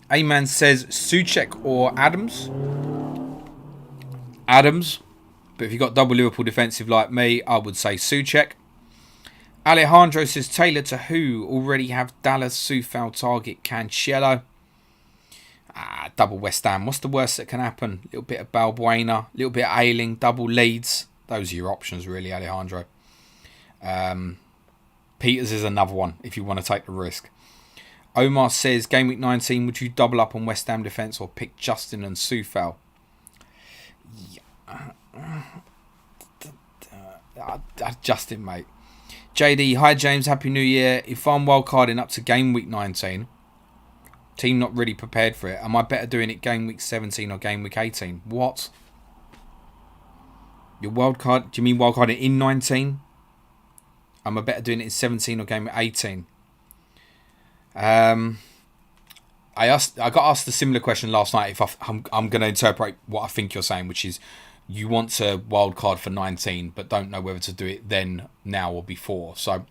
A-Man says, Soucek or Adams? Adams. But if you've got double Liverpool defensive like me, I would say Soucek. Alejandro says, Taylor to who? Already have Dallas, Soufal, target Cancelo. Double West Ham. What's the worst that can happen? A little bit of Balbuena, a little bit of Ayling, double Leeds. Those are your options, really, Alejandro. Peters is another one if you want to take the risk. Omar says, game week 19, would you double up on West Ham defence or pick Justin and Soufal? Justin, mate. JD, hi James, Happy New Year. If I'm wildcarding up to game week 19, team not really prepared for it, am I better doing it game week 17 or game week 18? What? Your wildcard? Do you mean wildcarding in 19? Am I better doing it in 17 or game week 18? I got asked a similar question last night. If I'm going to interpret what I think you're saying, which is you want to wildcard for 19, but don't know whether to do it then, now, or before. So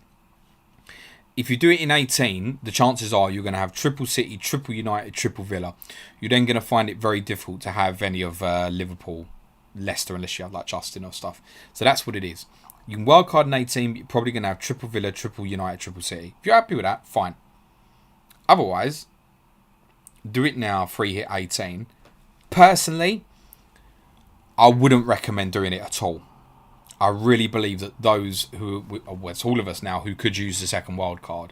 if you do it in 18, the chances are you're going to have triple City, triple United, triple Villa. You're then going to find it very difficult to have any of Liverpool, Leicester, unless you have like Justin or stuff. So that's what it is. You can wildcard in 18, but you're probably going to have triple Villa, triple United, triple City. If you're happy with that, fine. Otherwise, do it now, free hit 18. Personally, I wouldn't recommend doing it at all. I really believe that those who, well, it's all of us now, who could use the second wild card,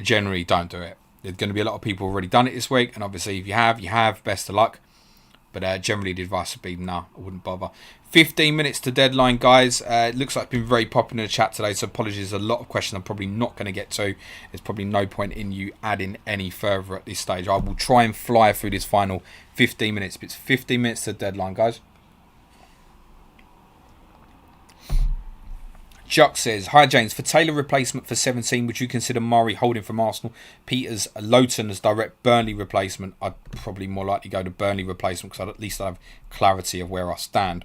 generally don't do it. There's going to be a lot of people who've already done it this week, and obviously if you have, best of luck. But generally the advice would be, no, I wouldn't bother. 15 minutes to deadline, guys. It looks like it's been very popular in the chat today, so apologies. A lot of questions I'm probably not going to get to. There's probably no point in you adding any further at this stage. I will try and fly through this final 15 minutes. But it's 15 minutes to deadline, guys. Juck says, hi James, for Taylor replacement for 17, would you consider Mari holding from Arsenal? Peters, Lowton as direct Burnley replacement. I'd probably more likely go to Burnley replacement because at least I have clarity of where I stand.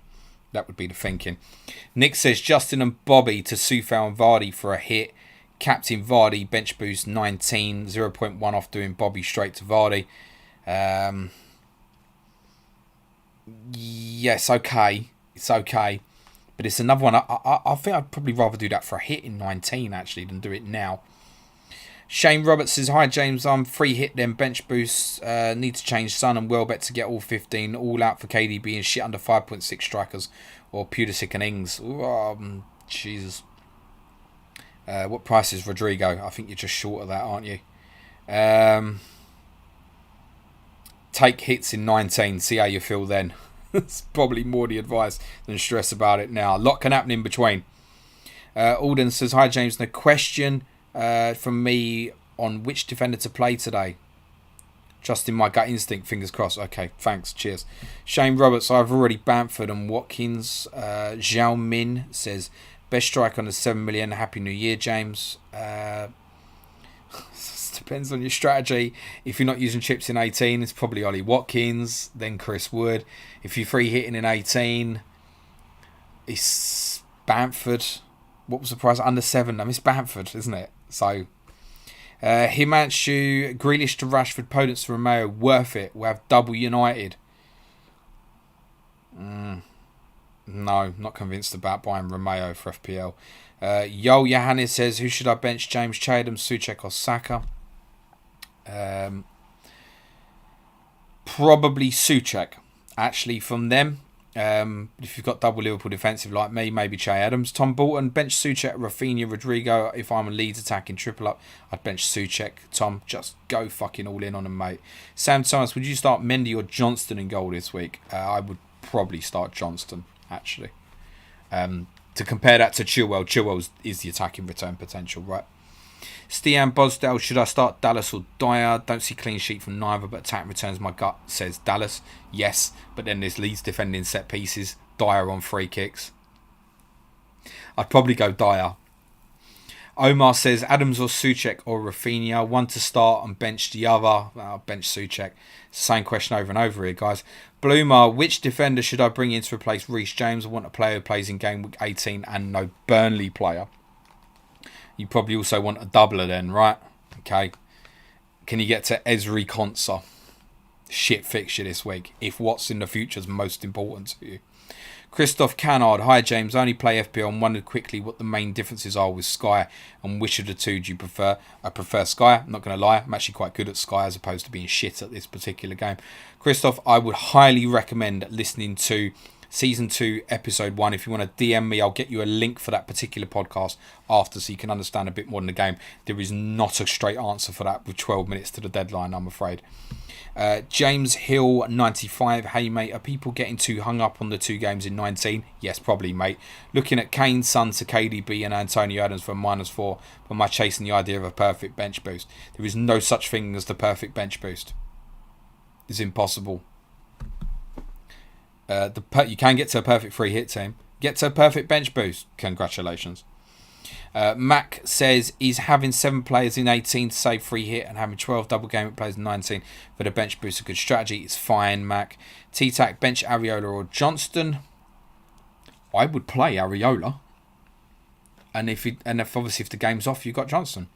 That would be the thinking. Nick says, Justin and Bobby to Soufal and Vardy for a hit. Captain Vardy, bench boost 19, 0.1 off doing Bobby straight to Vardy. Yes, okay. It's okay. But it's another one. I think I'd probably rather do that for a hit in 19, actually, than do it now. Shane Roberts says, hi, James. I'm free hit, then bench boost. Need to change Son and Welbeck to get all 15. All out for KDB and shit under 5.6 strikers. Or Pulisic and Ings. Jesus. What price is Rodrigo? I think you're just short of that, aren't you? Take hits in 19. See how you feel then. It's probably more the advice than stress about it now. A lot can happen in between. Alden says, hi, James. No question from me on which defender to play today. Just in my gut instinct, fingers crossed. Okay, thanks, cheers. Shane Roberts, I've already Bamford and Watkins. Zhao Min says, best striker on the 7 million. Happy New Year, James. Depends on your strategy. If you're not using chips in 18, it's probably Ollie Watkins, then Chris Wood. If you're free hitting in 18, it's Bamford. What was the price? Under 7. It's Bamford, isn't it? So, Himanshu, Grealish to Rashford, Podence to Romeo, worth it. We'll have double United. No, not convinced about buying Romeo for FPL. Yo Johannes says, who should I bench? James, Chadham, Souček or Saka? Probably Souček. Actually, from them. If you've got double Liverpool defensive like me, maybe Che Adams. Tom Bolton, bench Souček, Rafinha, Rodrigo. If I'm a Leeds attacking triple up, I'd bench Souček. Tom, just go fucking all in on him, mate. Sam Thomas, would you start Mendy or Johnston in goal this week? I would probably start Johnston, actually. To compare that to Chilwell is the attacking return potential, right? Stian Bosdale, should I start Dallas or Dyer? Don't see clean sheet from neither, but attack returns, my gut says Dallas. Yes, but then there's Leeds defending set pieces. Dyer on free kicks. I'd probably go Dyer. Omar says Adams or Souček or Rafinha. One to start and bench the other. I'll bench Souček. Same question over and over here, guys. Bloomer, which defender should I bring in to replace Reece James? I want a player who plays in game week 18 and no Burnley player. You probably also want a doubler then, right? Okay. Can you get to Ezri Konsa? Shit fixture this week. If what's in the future is most important to you. Christoph Cannard. Hi, James. I only play FPL and wondered quickly what the main differences are with Sky and which of the two do you prefer? I prefer Sky. I'm not going to lie. I'm actually quite good at Sky as opposed to being shit at this particular game. Christoph, I would highly recommend listening to Season 2, Episode 1. If you want to DM me, I'll get you a link for that particular podcast after so you can understand a bit more than the game. There is not a straight answer for that with 12 minutes to the deadline, I'm afraid. James Hill, 95. Hey, mate, are people getting too hung up on the two games in 19? Yes, probably, mate. Looking at Kane, Son to KDB and Antonio Adams for -4, but am I chasing the idea of a perfect bench boost? There is no such thing as the perfect bench boost. It's impossible. You can get to a perfect free hit team. Get to a perfect bench boost. Congratulations. Mac says he's having 7 players in 18 to save free hit and having 12 double game players in 19 for the bench boost. A good strategy. It's fine, Mac. T-Tac, bench Areola or Johnston. I would play Areola. And if the game's off, you've got Johnston.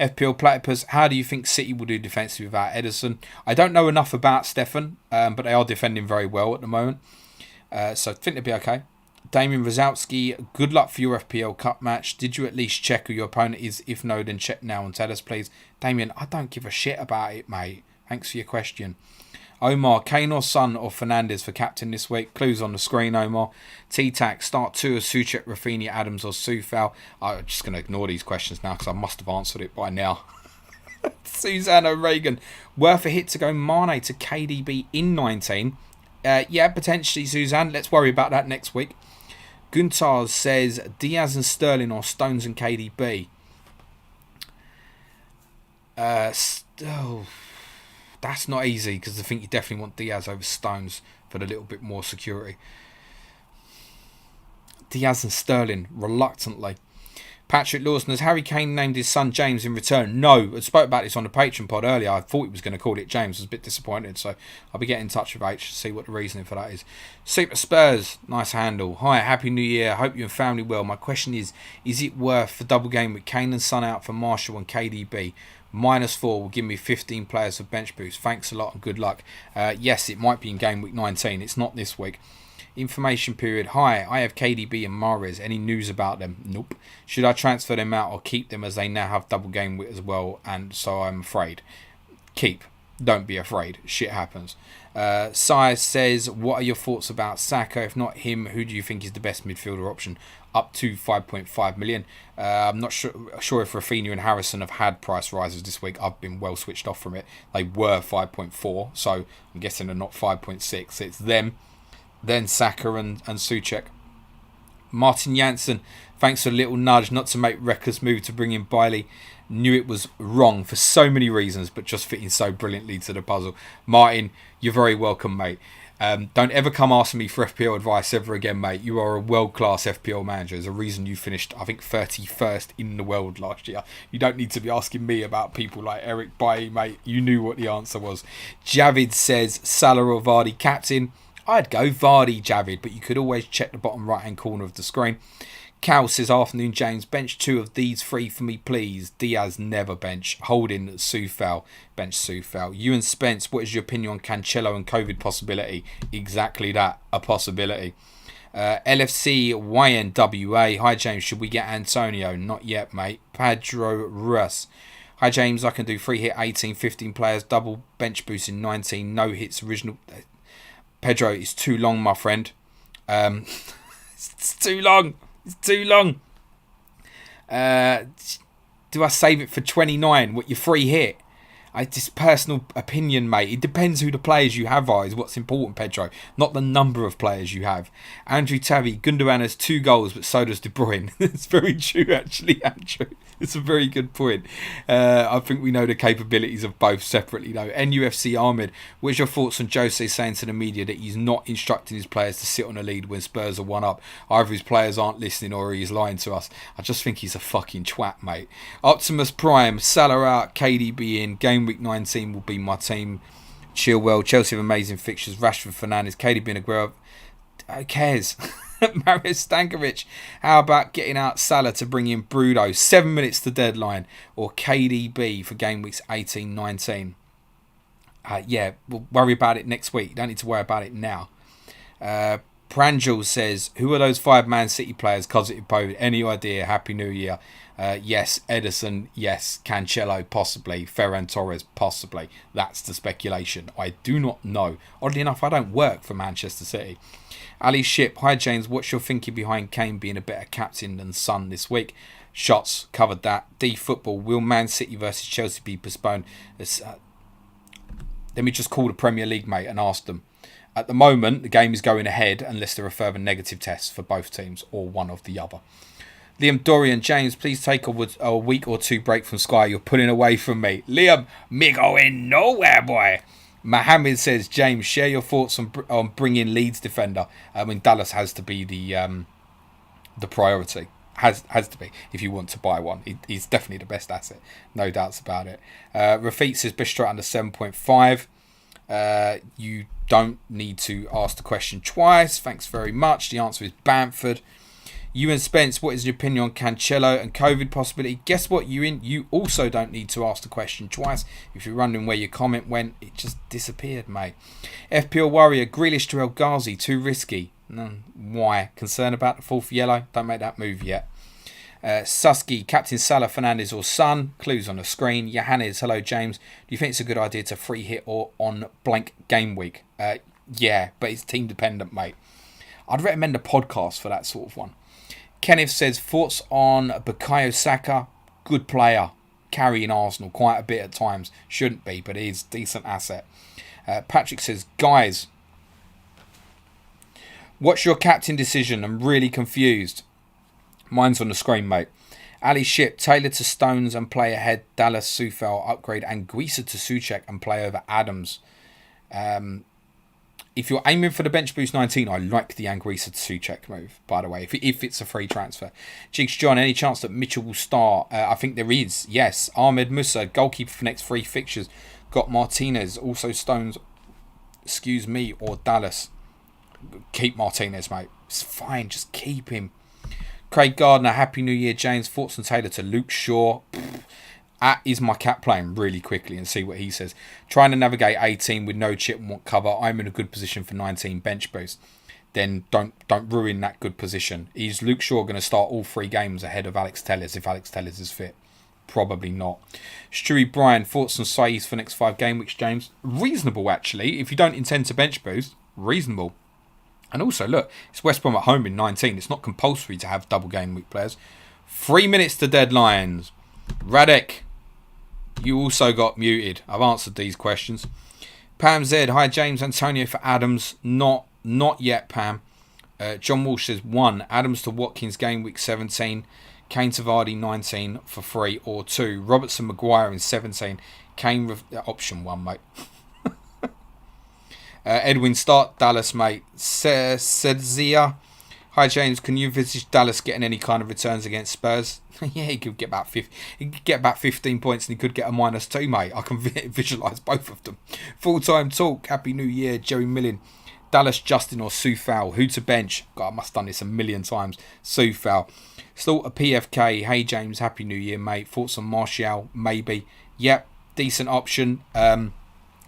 FPL Platypus, how do you think City will do defensively without Ederson? I don't know enough about Stefan, but they are defending very well at the moment. So I think they'll be okay. Damien Rosowski, good luck for your FPL Cup match. Did you at least check who your opponent is? If no, then check now and tell us, please. Damien, I don't give a shit about it, mate. Thanks for your question. Omar, Kane or Son or Fernandes for captain this week? Clues on the screen, Omar. T-Tac, start 2 of Souček, Rafinha, Adams or Soufal. I'm just going to ignore these questions now because I must have answered it by now. Susanna Reagan, worth a hit to go Mane to KDB in 19? Yeah, potentially, Suzanne. Let's worry about that next week. Guntars says Diaz and Sterling or Stones and KDB. That's not easy because I think you definitely want Diaz over Stones for the little bit more security. Diaz and Sterling, reluctantly. Patrick Lawson, has Harry Kane named his son James in return? No, I spoke about this on the Patreon pod earlier. I thought he was going to call it James. I was a bit disappointed, so I'll be getting in touch with H to see what the reasoning for that is. Super Spurs, nice handle. Hi, Happy New Year. Hope you and family well. My question is it worth the double game with Kane and Son out for Marshall and KDB? -4 will give me 15 players for bench boost. Thanks a lot and good luck. Yes, it might be in game week 19. It's not this week. Information period. Hi, I have KDB and Mahrez. Any news about them? Nope. Should I transfer them out or keep them as they now have double game week as well? And so I'm afraid. Keep. Don't be afraid. Shit happens. Sai says, what are your thoughts about Saka? If not him, who do you think is the best midfielder option? Up to 5.5 million. I'm not sure if Rafinha and Harrison have had price rises this week. I've been well switched off from it. They were 5.4, so I'm guessing they're not 5.6. It's them, then Saka and Souček. Martin Janssen, thanks for a little nudge not to make reckless move to bring in Bailey. Knew it was wrong for so many reasons, but just fitting so brilliantly to the puzzle. Martin, you're very welcome, mate. Don't ever come asking me for FPL advice ever again, mate. You are a world-class FPL manager. There's a reason you finished, I think, 31st in the world last year. You don't need to be asking me about people like Eric Bailly, mate. You knew what the answer was. Javid says, Salah or Vardy captain? I'd go Vardy, Javid, but you could always check the bottom right-hand corner of the screen. Cal says, afternoon, James. Bench 2 of these 3 for me, please. Diaz, never bench. Holding, Soufal. Bench Soufal. You and Spence, what is your opinion on Cancelo and COVID possibility? Exactly that, a possibility. LFC YNWA. Hi, James. Should we get Antonio? Not yet, mate. Pedro Russ. Hi, James. I can do free hit 18, 15 players. Double bench boost in 19. No hits original. Pedro, it's too long, my friend. It's too long. It's too long. Do I save it for 29? What, your free hit? Just personal opinion, mate. It depends who the players you have are, is what's important, Pedro. Not the number of players you have. Andrew Tabby, Gundogan has 2 goals, but so does De Bruyne. It's very true, actually, Andrew. It's a very good point. I think we know the capabilities of both separately, though. NUFC Ahmed, what's your thoughts on Jose saying to the media that he's not instructing his players to sit on a lead when Spurs are 1 up? Either his players aren't listening or he's lying to us. I just think he's a fucking twat, mate. Optimus Prime, Salah out, KDB in, game week 19 will be my team. Chilwell, Chelsea have amazing fixtures. Rashford, Fernandes, KDB and Aguero. Who cares? Marius Stankovic, how about getting out Salah to bring in Bruno? 7 minutes to deadline. Or KDB for game weeks 18, 19. Yeah, we'll worry about it next week. Don't need to worry about it now. Pranjal says, who are those 5 Man City players? Cosity Poe, any idea? Happy New Year. Yes, Edison, yes. Cancelo, possibly. Ferran Torres, possibly. That's the speculation. I do not know. Oddly enough, I don't work for Manchester City. Ali Ship, hi James, what's your thinking behind Kane being a better captain than Son this week? Shots, covered that. D Football, will Man City versus Chelsea be postponed? Let me just call the Premier League, mate, and ask them. At the moment, the game is going ahead unless there are further negative tests for both teams or one of the other. Liam Dorian, James, please take a week or 2 break from Sky. You're pulling away from me. Liam, me going nowhere, boy. Mohammed says, James, share your thoughts on bringing Leeds defender. I mean, Dallas has to be the priority. Has to be if you want to buy one. He's definitely the best asset. No doubts about it. Rafik says, best straight under 7.5. You don't need to ask the question twice. Thanks very much. The answer is Bamford. You and Spence, what is your opinion on Cancelo and COVID possibility? Guess what, you also don't need to ask the question twice. If you're wondering where your comment went, it just disappeared, mate. FPL Warrior, Grealish to El Ghazi, too risky. No, why? Concern about the 4th yellow? Don't make that move yet. Susky, Captain Salah, Fernandes or Son. Clues on the screen. Johannes, hello James. Do you think it's a good idea to free hit or on blank game week? Yeah, but it's team dependent, mate. I'd recommend a podcast for that sort of one. Kenneth says, thoughts on Bukayo Saka? Good player. Carrying Arsenal quite a bit at times. Shouldn't be, but he's a decent asset. Patrick says, guys, what's your captain decision? I'm really confused. Mine's on the screen, mate. Ali Ship, Taylor to Stones and play ahead. Dallas, Soufal, upgrade. And Guisa to Souček and play over Adams. If you're aiming for the bench boost 19, I like the Anguissa to Souček move, by the way, if it's a free transfer. Jigs John, any chance that Mitchell will start? I think there is, yes. Ahmed Musa, goalkeeper for next 3 fixtures. Got Martinez, also Stones, or Dallas. Keep Martinez, mate. It's fine, just keep him. Craig Gardner, Happy New Year, James. Thoughts on Taylor to Luke Shaw? Is my cat playing really quickly and see what he says. Trying to navigate 18 with no chip and want cover. I'm in a good position for 19 bench boost. then don't ruin that good position. Is Luke Shaw going to start all 3 games ahead of Alex Telles if Alex Telles is fit? Probably not. Stewie Bryan, thoughts on Saïs for next 5 game weeks, James? Reasonable, actually. If you don't intend to bench boost, reasonable. And also, look, it's West Brom at home in 19. It's not compulsory to have double game week players. 3 minutes to deadlines. Radek, you also got muted. I've answered these questions. Pam Z, hi James, Antonio for Adams. Not yet, Pam. John Walsh says 1. Adams to Watkins game week 17. Kane to Vardy 19 for free, or 2. Robertson Maguire in 17. Kane option 1, mate. Edwin start Dallas, mate. Sedzia. Hi James, can you envisage Dallas getting any kind of returns against Spurs? Yeah, he could get about 15 points and he could get a -2, mate. I can visualise both of them. Full-time talk. Happy New Year, Jerry Millin. Dallas, Justin or Soufal? Who to bench? God, I must have done this a million times. Soufal. Still a PFK. Hey James, Happy New Year, mate. Thoughts on Martial? Maybe. Yep, decent option.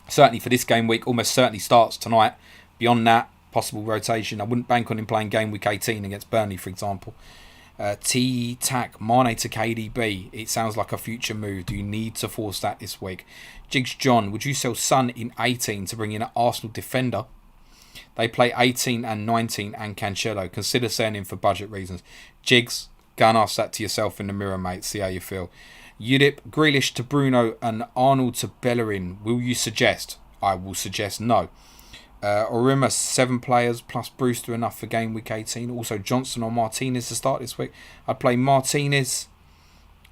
Certainly for this game week. Almost certainly starts tonight. Beyond that, possible rotation. I wouldn't bank on him playing game week 18 against Burnley, for example. T-Tac, Mane to KDB. It sounds like a future move. Do you need to force that this week? Jigs John, would you sell Son in 18 to bring in an Arsenal defender? They play 18 and 19 and Cancelo. Consider selling him for budget reasons. Jigs, go and ask that to yourself in the mirror, mate. See how you feel. Udip, Grealish to Bruno and Arnold to Bellerin. Will you suggest? I will suggest no. Orima, 7 players plus Brewster enough for game week 18. Also Johnson or Martinez to start this week. I'd play Martinez.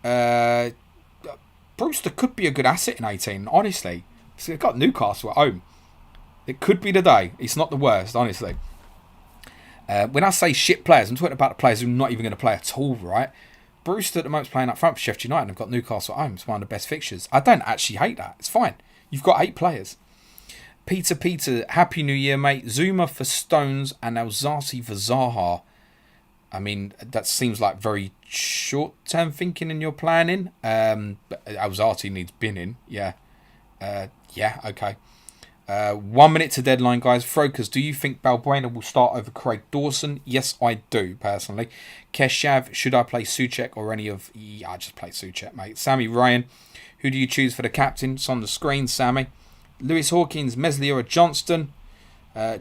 Brewster could be a good asset in 18, honestly. So they've got Newcastle at home. It could be the day. It's not the worst, honestly. When I say shit players, I'm talking about the players who are not even going to play at all, right? Brewster at the moment's playing up front for Sheffield United and have got Newcastle at home. It's one of the best fixtures. I don't actually hate that. It's fine. You've got 8 players. Peter, Happy New Year, mate. Zuma for Stones and Alzati for Zaha. I mean, that seems like very short-term thinking in your planning. But Alzati needs binning. Yeah. Okay. 1 minute to deadline, guys. Frokers, do you think Balbuena will start over Craig Dawson? Yes, I do, personally. Keshav, should I play Souček or any of... Yeah, I just play Souček, mate. Sammy Ryan, who do you choose for the captain? It's on the screen, Sammy. Lewis Hawkins, Meslier or Johnston?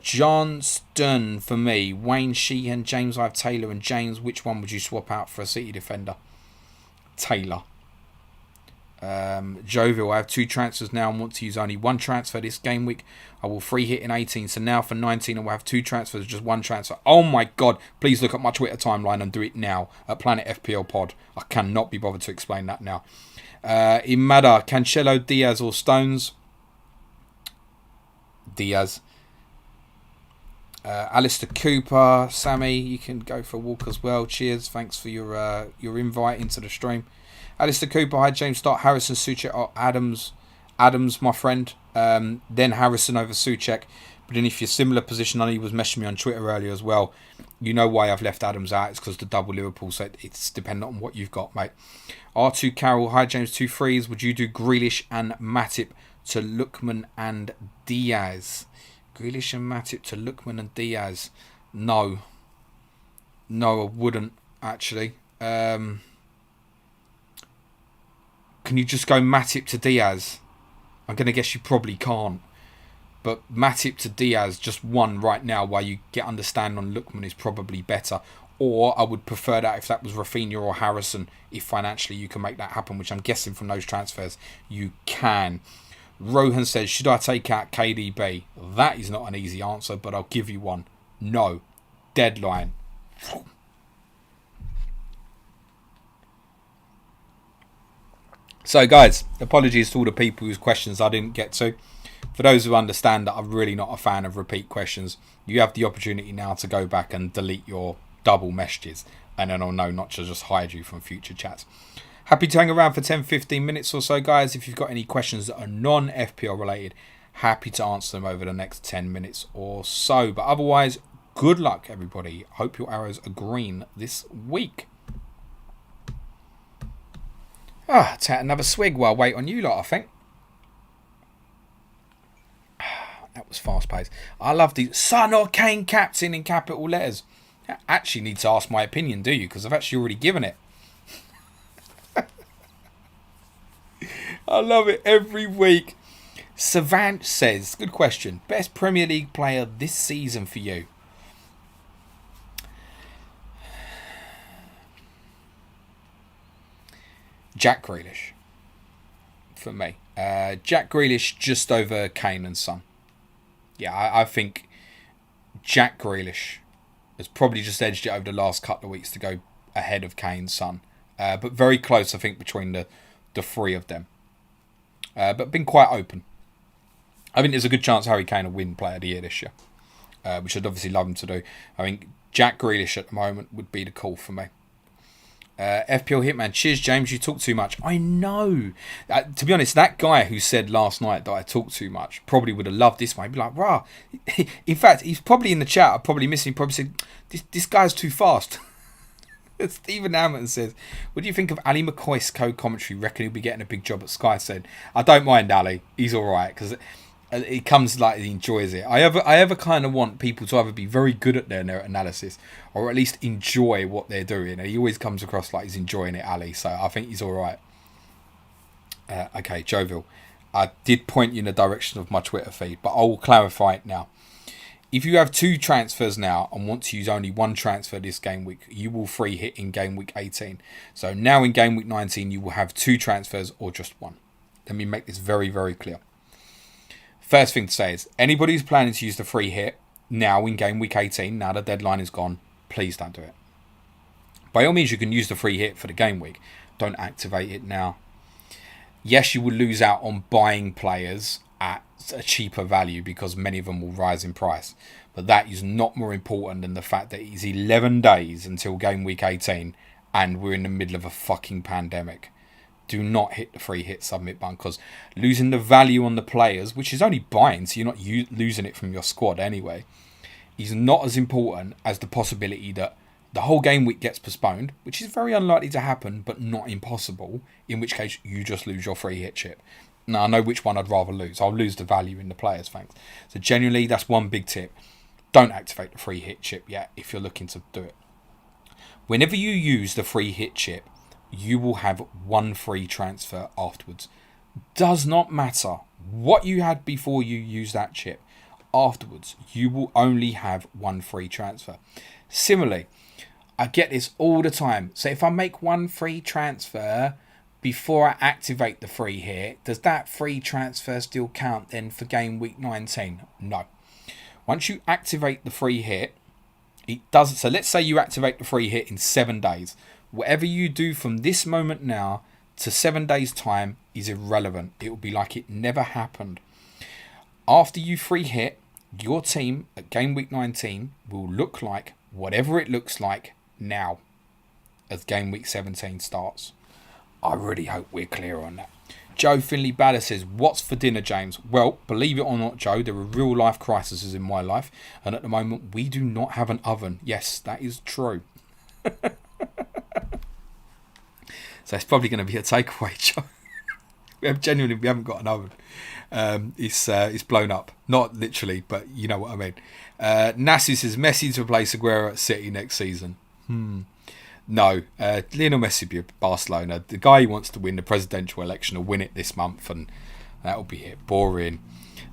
Johnston for me. Wayne Sheehan, James Ive Taylor and James. Which one would you swap out for a City defender? Taylor. Joville, I have 2 transfers now and want to use only 1 transfer this game week. I will free hit in 18, so now for 19 I will have 2 transfers, just 1 transfer. Oh my god, please look at my Twitter timeline and do it now at Planet FPL Pod. I cannot be bothered to explain that now. Imada, Cancelo, Diaz or Stones? Diaz. Alistair Cooper, Sammy, you can go for a walk as well. Cheers, thanks for your invite into the stream. Alistair Cooper, hi James, start Harrison, Souček or Adams, my friend. Then Harrison over Souček. But then if you're similar position, I know he was messaging me on Twitter earlier as well. You know why I've left Adams out. It's because the double Liverpool, so it's dependent on what you've got, mate. R2 Carroll, hi James, 2 threes. Would you do Grealish and Matip to Lookman and Diaz? Grealish and Matip to Lookman and Diaz. No, I wouldn't, actually. Can you just go Matip to Diaz? I'm going to guess you probably can't. But Matip to Diaz, just 1 right now while you get understand on Lookman is probably better. Or I would prefer that if that was Rafinha or Harrison, if financially you can make that happen, which I'm guessing from those transfers you can. Rohan says, should I take out KDB? That is not an easy answer, but I'll give you one. No. Deadline. So guys, apologies to all the people whose questions I didn't get to. For those who understand that I'm really not a fan of repeat questions, you have the opportunity now to go back and delete your double messages, and then I'll know not to just hide you from future chats. Happy to hang around for 10-15 minutes or so, guys. If you've got any questions that are non-FPL related, happy to answer them over the next 10 minutes or so. But otherwise, good luck, everybody. Hope your arrows are green this week. Take another swig while I wait on you lot, I think. That was fast paced. I love the Son or Kane captain in capital letters. You actually need to ask my opinion, do you? Because I've actually already given it. I love it every week. Savant says, good question. Best Premier League player this season for you? Jack Grealish. For me. Jack Grealish just over Kane and Son. Yeah, I think Jack Grealish has probably just edged it over the last couple of weeks to go ahead of Kane's Son. But very close, I think, between the three of them. But been quite open. I think there's a good chance Harry Kane will win Player of the Year this year, which I'd obviously love him to do. I think Jack Grealish at the moment would be the call for me. FPL Hitman, cheers James, you talk too much. I know. To be honest, that guy who said last night that I talk too much probably would have loved this one. He'd be like, rah. In fact, he's probably in the chat. I probably missed him. He probably said, this guy's too fast. Stephen Hamilton says, what do you think of Ali McCoy's co-commentary? Reckon he'll be getting a big job at Sky? Said, I don't mind Ali. He's all right because it comes like he enjoys it. I ever kind of want people to either be very good at their analysis or at least enjoy what they're doing. And he always comes across like he's enjoying it, Ali. So I think he's all right. Okay, Jovial. I did point you in the direction of my Twitter feed, but I will clarify it now. If you have 2 transfers now and want to use only 1 transfer this game week, you will free hit in game week 18. So now in game week 19, you will have 2 transfers or just 1. Let me make this very, very clear. First thing to say is, anybody who's planning to use the free hit now in game week 18, now the deadline is gone, please don't do it. By all means, you can use the free hit for the game week. Don't activate it now. Yes, you will lose out on buying players at a cheaper value because many of them will rise in price. But that is not more important than the fact that it's 11 days until game week 18 and we're in the middle of a fucking pandemic. Do not hit the free hit submit button because losing the value on the players, which is only buying, so you're not losing it from your squad anyway, is not as important as the possibility that the whole game week gets postponed, which is very unlikely to happen, but not impossible, in which case you just lose your free hit chip. Now, I know which one I'd rather lose. I'll lose the value in the players, thanks. So genuinely, that's one big tip. Don't activate the free hit chip yet if you're looking to do it. Whenever you use the free hit chip, you will have 1 free transfer afterwards. Does not matter what you had before you use that chip. Afterwards, you will only have 1 free transfer. Similarly, I get this all the time. So if I make 1 free transfer before I activate the free hit, does that free transfer still count then for game week 19? No. Once you activate the free hit, it doesn't. So let's say you activate the free hit in 7 days. Whatever you do from this moment now to 7 days time is irrelevant. It will be like it never happened. After you free hit, your team at game week 19 will look like whatever it looks like now as game week 17 starts. I really hope we're clear on that. Joe Finley Bader says, what's for dinner, James? Well, believe it or not, Joe, there are real life crises in my life. And at the moment, we do not have an oven. Yes, that is true. So it's probably going to be a takeaway, Joe. We haven't got an oven. It's blown up. Not literally, but you know what I mean. Nassi says, Messi to replace Aguero at City next season. No, Lionel Messi will be at Barcelona. The guy who wants to win the presidential election will win it this month, and that'll be it. Boring.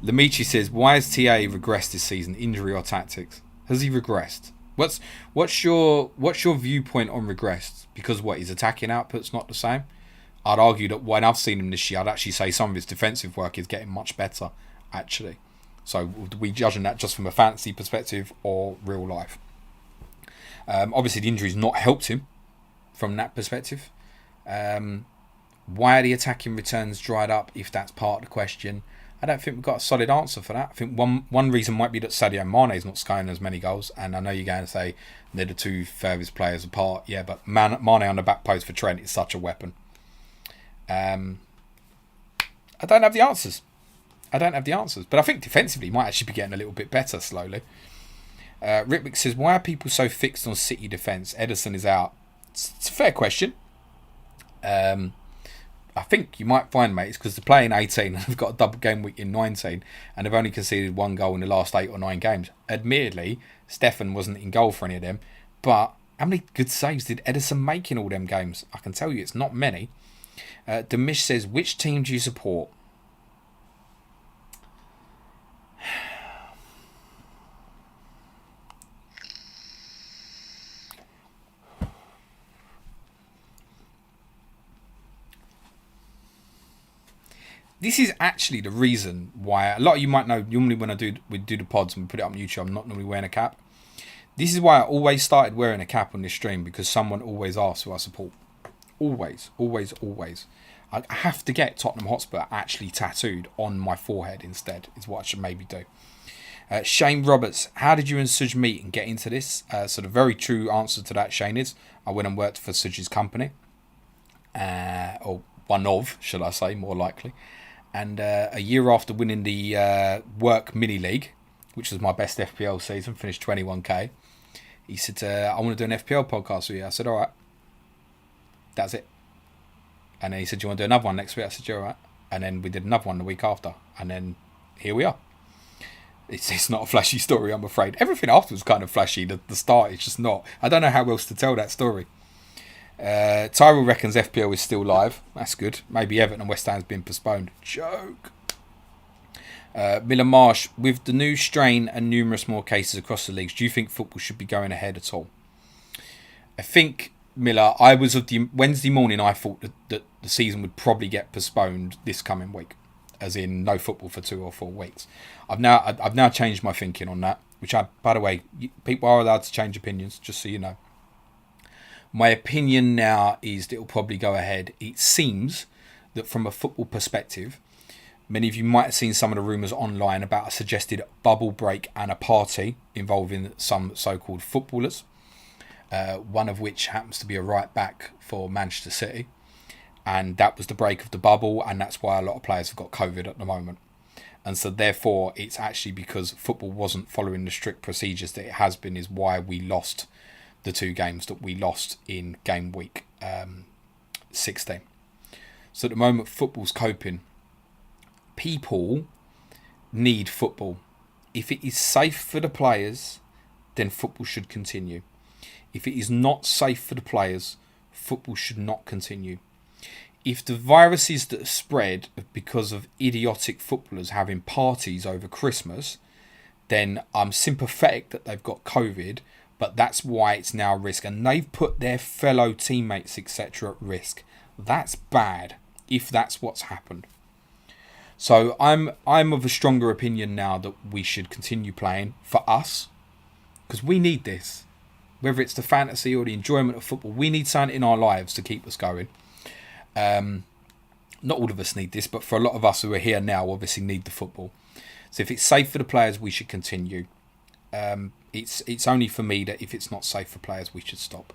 Lamichi says, why has TA regressed this season? Injury or tactics? Has he regressed? What's your viewpoint on regressed? Because his attacking output's not the same? I'd argue that when I've seen him this year, I'd actually say some of his defensive work is getting much better, actually. So are we judging that just from a fantasy perspective or real life? Obviously, the injury's not helped him from that perspective. Why are the attacking returns dried up, if that's part of the question? I don't think we've got a solid answer for that. I think one reason might be that Sadio Mane is not scoring as many goals, and I know you're going to say they're the 2 furthest players apart. Yeah, but Mane on the back post for Trent is such a weapon. I don't have the answers. But I think defensively he might actually be getting a little bit better slowly. Rickwick says, why are people so fixed on City defence? Ederson is out. It's a fair question. I I think you might find, mate, it's because they're playing 18 and they've got a double game week in 19 and they've only conceded 1 goal in the last 8 or 9 games. Admittedly, Stefan wasn't in goal for any of them, but how many good saves did Edison make in all them games? I can tell you it's not many. Demish says, which team do you support? This is actually the reason why a lot of you might know. Normally, when we do the pods and we put it up on YouTube, I'm not normally wearing a cap. This is why I always started wearing a cap on this stream, because someone always asks who I support. Always, always, always. I have to get Tottenham Hotspur actually tattooed on my forehead instead. Is what I should maybe do. Shane Roberts, how did you and Suj meet and get into this? So the very true answer to that, Shane, is I went and worked for Suj's company, or one of, should I say, more likely. And a year after winning the Work Mini League, which was my best FPL season, finished 21k, he said, I want to do an FPL podcast with you. I said, all right. That's it. And then he said, do you want to do another one next week? I said, you're all right. And then we did another one the week after. And then here we are. It's not a flashy story, I'm afraid. Everything after was kind of flashy. The start is just not. I don't know how else to tell that story. Tyrell reckons FPL is still live. That's good. Maybe Everton and West Ham's been postponed. Joke. Miller Marsh, with the new strain and numerous more cases across the leagues, do you think football should be going ahead at all? I think, Miller, I was of the Wednesday morning, I thought that the season would probably get postponed this coming week, as in no football for 2 or 4 weeks. I've now changed my thinking on that, which by the way, people are allowed to change opinions, just so you know. My opinion now is that it'll probably go ahead. It seems that from a football perspective, many of you might have seen some of the rumours online about a suggested bubble break and a party involving some so-called footballers, one of which happens to be a right back for Manchester City. And that was the break of the bubble, and that's why a lot of players have got COVID at the moment. And so therefore, it's actually because football wasn't following the strict procedures that it has been, is why we lost the 2 games that we lost in game week 16. So at the moment, football's coping. People need football. If it is safe for the players, then football should continue. If it is not safe for the players, football should not continue. If the viruses that are spread because of idiotic footballers having parties over Christmas, then I'm sympathetic that they've got COVID, but that's why it's now a risk. And they've put their fellow teammates, etc. at risk. That's bad, if that's what's happened. So I'm of a stronger opinion now that we should continue playing for us, because we need this. Whether it's the fantasy or the enjoyment of football, we need something in our lives to keep us going. Not all of us need this, but for a lot of us who are here now, obviously need the football. So if it's safe for the players, we should continue. It's only for me that if it's not safe for players, we should stop.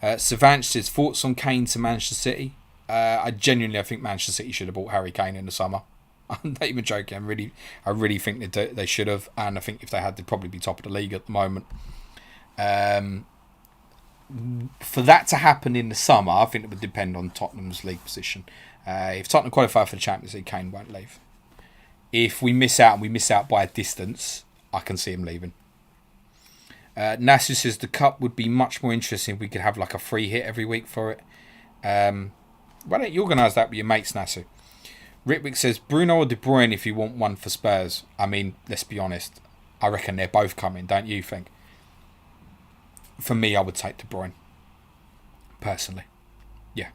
Savanch says, thoughts on Kane to Manchester City? I think Manchester City should have bought Harry Kane in the summer. I'm not even joking. I really think they should have, and I think if they had, they'd probably be top of the league at the moment. For that to happen in the summer, I think it would depend on Tottenham's league position. If Tottenham qualify for the Champions League, Kane won't leave. If we miss out, and we miss out by a distance, I can see him leaving. Nasser says the cup would be much more interesting if we could have like a free hit every week for it. Why don't you organise that with your mates, Nasser? Ritwick says Bruno or De Bruyne if you want one for Spurs. I mean, let's be honest. I reckon they're both coming, don't you think? For me, I would take De Bruyne. Personally. Yeah.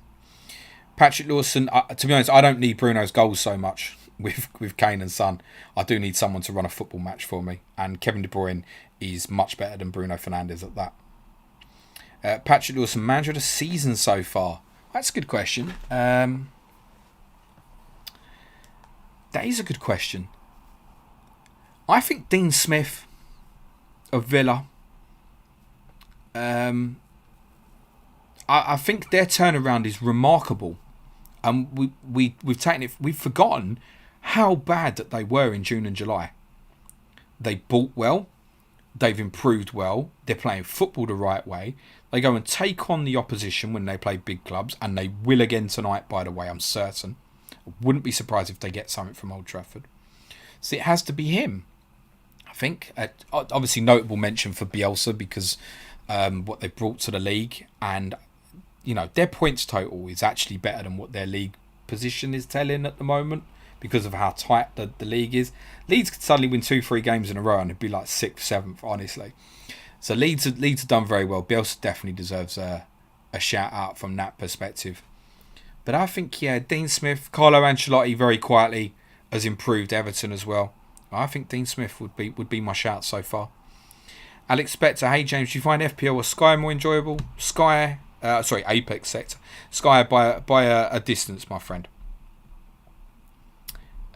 Patrick Lawson, to be honest, I don't need Bruno's goals so much with Kane and Son. I do need someone to run a football match for me. And Kevin De Bruyne is much better than Bruno Fernandes at that. Patrick Lawson, manager of the season so far. That's a good question. That is a good question. I think Dean Smith of Villa. I think their turnaround is remarkable, and we've forgotten how bad that they were in June and July. They bought well, they've improved well. They're playing football the right way. They go and take on the opposition when they play big clubs, and they will again tonight, by the way, I'm certain. I wouldn't be surprised if they get something from Old Trafford. So it has to be him, I think. Obviously, notable mention for Bielsa because what they brought to the league, and their points total is actually better than what their league position is telling at the moment because of how tight the league is. Leeds could suddenly win 2-3 games in a row and it'd be like 6th, 7th, honestly. So Leeds have done very well. Bielsa definitely deserves a shout out from that perspective. But I think, Dean Smith, Carlo Ancelotti very quietly has improved Everton as well. I think Dean Smith would be my shout so far. Alex Spector, hey James, do you find FPL or Sky more enjoyable? Apex sector. Sky by a distance, my friend.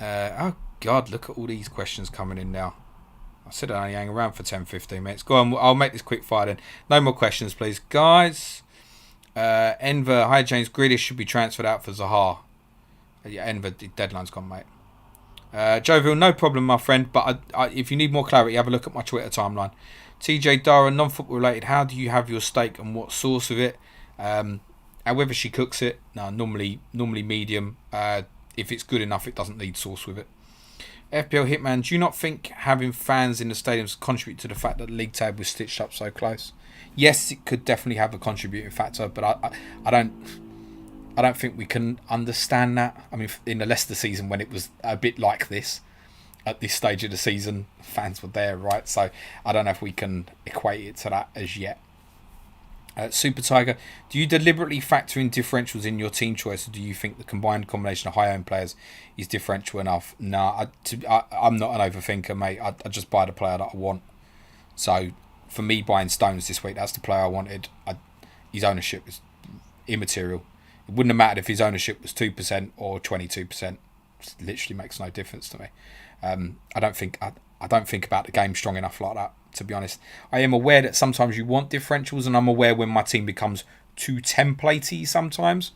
Oh God, look at all these questions coming in now. I said I'd only hang around for 10-15 minutes. Go on, I'll make this quick fire then. No more questions, please. Guys, Enver, hi James, Grealish should be transferred out for Zaha. Enver, deadline's gone, mate. Joville, no problem, my friend, but if you need more clarity, have a look at my Twitter timeline. TJ Dara, non-football related, how do you have your steak and what sauce of it? However she cooks it, no, normally medium. If it's good enough, it doesn't need sauce with it. FPL Hitman, do you not think having fans in the stadiums contribute to the fact that the league table was stitched up so close? Yes, it could definitely have a contributing factor, but I don't think we can understand that. I mean, in the Leicester season when it was a bit like this, at this stage of the season, fans were there, right? So I don't know if we can equate it to that as yet. Super Tiger, do you deliberately factor in differentials in your team choice, or do you think the combined combination of high-owned players is differential enough? Nah, I'm not an overthinker, mate. I just buy the player that I want. So for me, buying Stones this week, that's the player I wanted. His ownership is immaterial. It wouldn't have mattered if his ownership was 2% or 22%. It literally makes no difference to me. I don't think about the game strong enough like that, to be honest. I am aware that sometimes you want differentials, and I'm aware when my team becomes too templatey sometimes.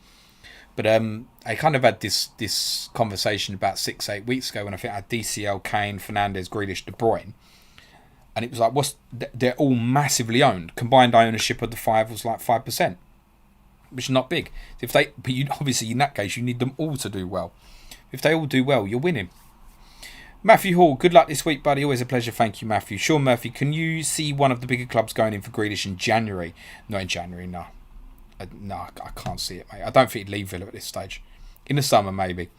But I kind of had this conversation about 6-8 weeks ago when I think I had DCL, Kane, Fernandes, Grealish, De Bruyne. And it was like, they're all massively owned. Combined ownership of the 5 was like 5%, which is not big. Obviously, in that case, you need them all to do well. If they all do well, you're winning. Matthew Hall, good luck this week, buddy. Always a pleasure. Thank you, Matthew. Sean Murphy, can you see one of the bigger clubs going in for Grealish in January? Not in January, no. No, I can't see it, mate. I don't think he'd leave Villa at this stage. In the summer, maybe.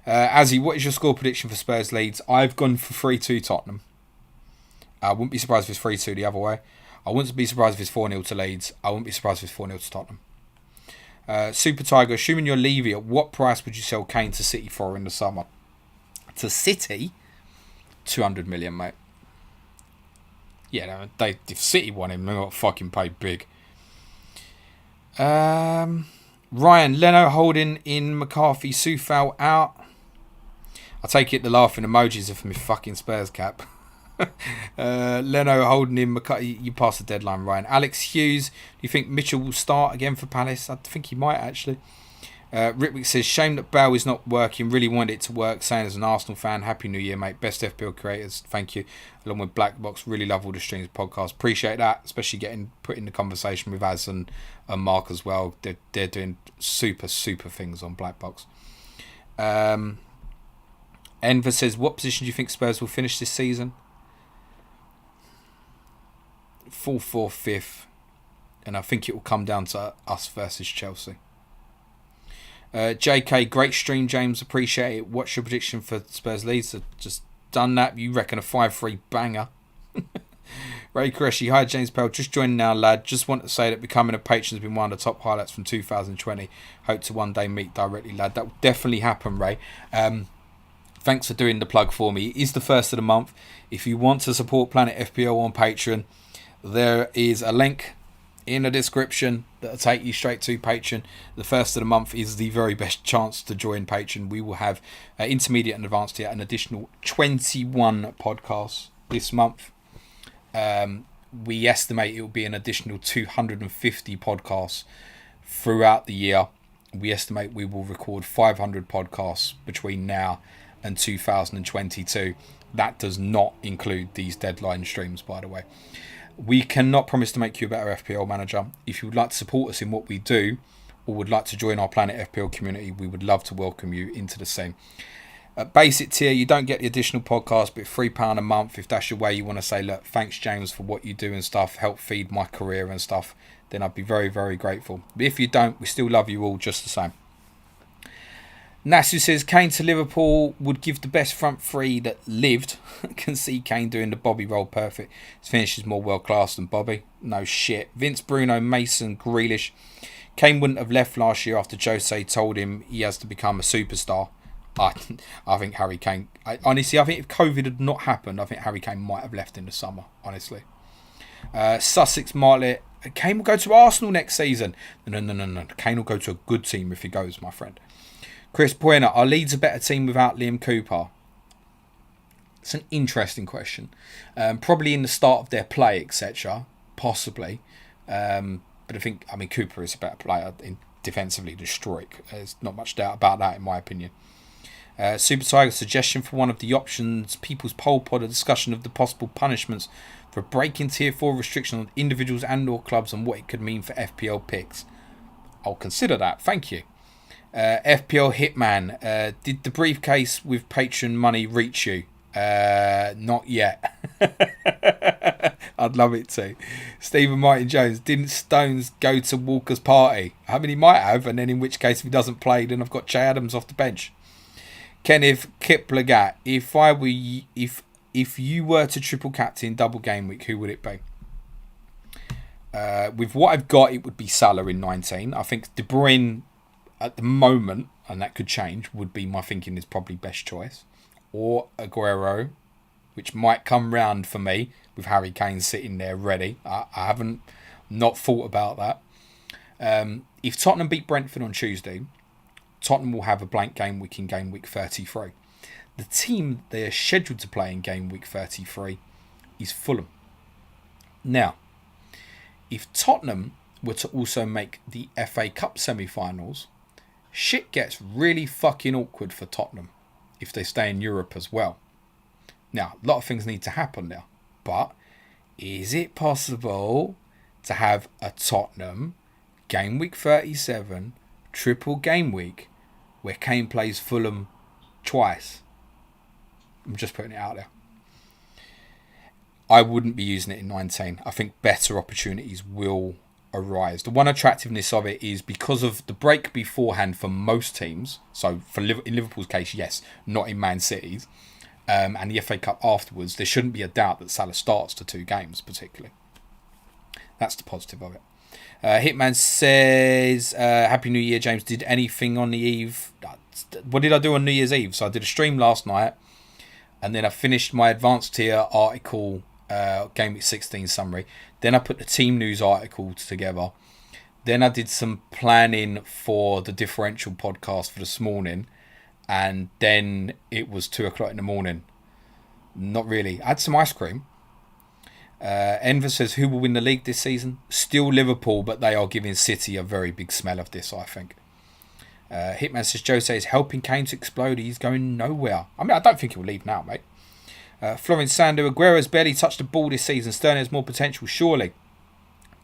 Azzy, what is your score prediction for Spurs Leeds? I've gone for 3-2 Tottenham. I wouldn't be surprised if it's 3-2 the other way. I wouldn't be surprised if it's 4-0 to Leeds. I wouldn't be surprised if it's 4-0 to Tottenham. Super Tiger, assuming you're Levy, at what price would you sell Kane to City for in the summer? To City, 200 million, mate. Yeah, if City want him, they're not fucking paid big. Ryan, Leno holding in McCarthy, Soufal out. I take it the laughing emojis are from his fucking Spurs cap. Leno holding in McCarthy. You passed the deadline, Ryan. Alex Hughes, do you think Mitchell will start again for Palace? I think he might, actually. Rickwick says, shame that Bale is not working. Really wanted it to work. Saying as an Arsenal fan, Happy New Year, mate. Best FPL creators. Thank you. Along with Black Box. Really love all the streams podcast. Appreciate that. Especially getting put in the conversation with Az and Mark as well. They're doing super things on Black Box. Enver says, what position do you think Spurs will finish this season? 4th, 4th, 5th. And I think it will come down to us versus Chelsea. JK, great stream, James. Appreciate it. What's your prediction for Spurs Leeds? I've just done that. You reckon a 5-3 banger? Ray Qureshi, hi James Pell. Just joining now, lad. Just want to say that becoming a patron has been one of the top highlights from 2020. Hope to one day meet directly, lad. That will definitely happen, Ray. Thanks for doing the plug for me. It is the first of the month. If you want to support Planet FPL on Patreon, there is a link in the description that'll take you straight to Patreon. The first of the month is the very best chance to join Patreon. We will have intermediate and advanced tier, an additional 21 podcasts this month. We estimate it will be an additional 250 podcasts throughout the year. We estimate we will record 500 podcasts between now and 2022. That does not include these deadline streams, by the way. We cannot promise to make you a better FPL manager. If you would like to support us in what we do, or would like to join our Planet FPL community, we would love to welcome you into the same. At basic tier, you don't get the additional podcast, but £3 a month, if that's your way, you want to say, look, thanks James for what you do and stuff, help feed my career and stuff, then I'd be very, very grateful. But if you don't, we still love you all just the same. Nasu says, Kane to Liverpool would give the best front three that lived. Can see Kane doing the Bobby role perfect. His finish is more world-class than Bobby. No shit. Vince, Bruno, Mason, Grealish. Kane wouldn't have left last year after Jose told him he has to become a superstar. I think Harry Kane... honestly, I think if COVID had not happened, I think Harry Kane might have left in the summer, honestly. Sussex Martlet. Kane will go to Arsenal next season. No. Kane will go to a good team if he goes, my friend. Chris Poiner, are Leeds a better team without Liam Cooper? It's an interesting question. Probably in the start of their play, etc. Possibly. But I think, Cooper is a better player defensively to Struijk. There's not much doubt about that, in my opinion. Super Tiger, suggestion for one of the options. People's Poll Pod, a discussion of the possible punishments for breaking Tier 4 restriction on individuals and or clubs and what it could mean for FPL picks. I'll consider that. Thank you. FPL Hitman, did the briefcase with Patreon money reach you? Not yet. I'd love it to. Stephen Martin Jones, didn't Stones go to Walker's party? I mean, he might have, and then in which case if he doesn't play, then I've got Che Adams off the bench. Kenneth Kiplagat, if you were to triple captain double game week, who would it be? With what I've got, it would be Salah in 19. I think De Bruyne at the moment, and that could change, would be my thinking is probably best choice. Or Aguero, which might come round for me with Harry Kane sitting there ready. I haven't not thought about that. If Tottenham beat Brentford on Tuesday, Tottenham will have a blank game week in game week 33. The team they are scheduled to play in game week 33 is Fulham. Now, if Tottenham were to also make the FA Cup semi-finals, shit gets really fucking awkward for Tottenham if they stay in Europe as well. Now, a lot of things need to happen now, but is it possible to have a Tottenham game week 37 triple game week where Kane plays Fulham twice? I'm just putting it out there. I wouldn't be using it in 19. I think better opportunities will arise. The one attractiveness of it is because of the break beforehand for most teams. So in Liverpool's case, yes, not in Man City's. And the FA Cup afterwards, there shouldn't be a doubt that Salah starts to 2 games, particularly. That's the positive of it. Hitman says, Happy New Year, James. Did anything on the eve? What did I do on New Year's Eve? So I did a stream last night, and then I finished my advanced tier article, Game Week 16 summary. Then I put the team news articles together. Then I did some planning for the differential podcast for this morning. And then it was 2 o'clock in the morning. Not really. I had some ice cream. Enver says, who will win the league this season? Still Liverpool, but they are giving City a very big smell of this, I think. Hitman says, Jose is helping Kane to explode. He's going nowhere. I don't think he'll leave now, mate. Florence Sando, Aguero's barely touched the ball this season. Sterling has more potential, surely.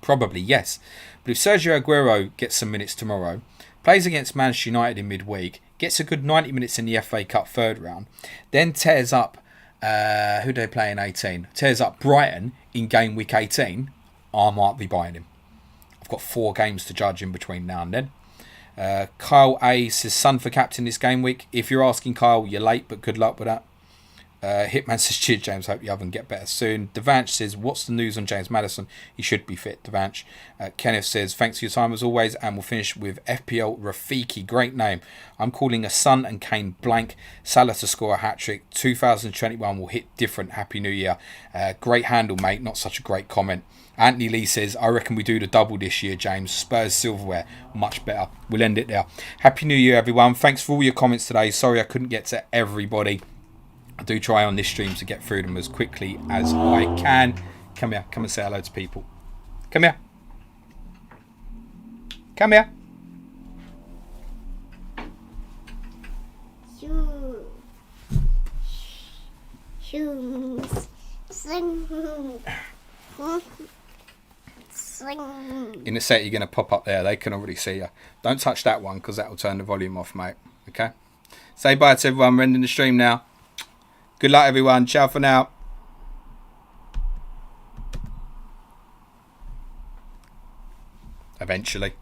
Probably, yes. But if Sergio Aguero gets some minutes tomorrow, plays against Manchester United in midweek, gets a good 90 minutes in the FA Cup third round, then tears up, who do they play in 18? Tears up Brighton in game week 18, I might be buying him. I've got 4 games to judge in between now and then. Kyle A says, Son for captain this game week. If you're asking Kyle, you're late, but good luck with that. Hitman says, cheers James, hope you have and get better soon. Devanch says, what's the news on James Maddison? He should be fit, Devanch. Kenneth says, thanks for your time as always, and we'll finish with FPL Rafiki, great name. I'm calling a Son and Kane blank. Salah to score a hat-trick. 2021 will hit different. Happy New Year. Great handle, mate, not such a great comment. Anthony Lee says, I reckon we do the double this year, James. Spurs silverware, much better. We'll end it there. Happy New Year, everyone. Thanks for all your comments today. Sorry I couldn't get to everybody. I do try on this stream to get through them as quickly as I can. Come here. Come and say hello to people. Come here. Come here. shoes. Sing. Sing. In a sec, you're going to pop up there. They can already see you. Don't touch that one because that will turn the volume off, mate. Okay? Say bye to everyone. We're ending the stream now. Good luck, everyone. Ciao for now. Eventually.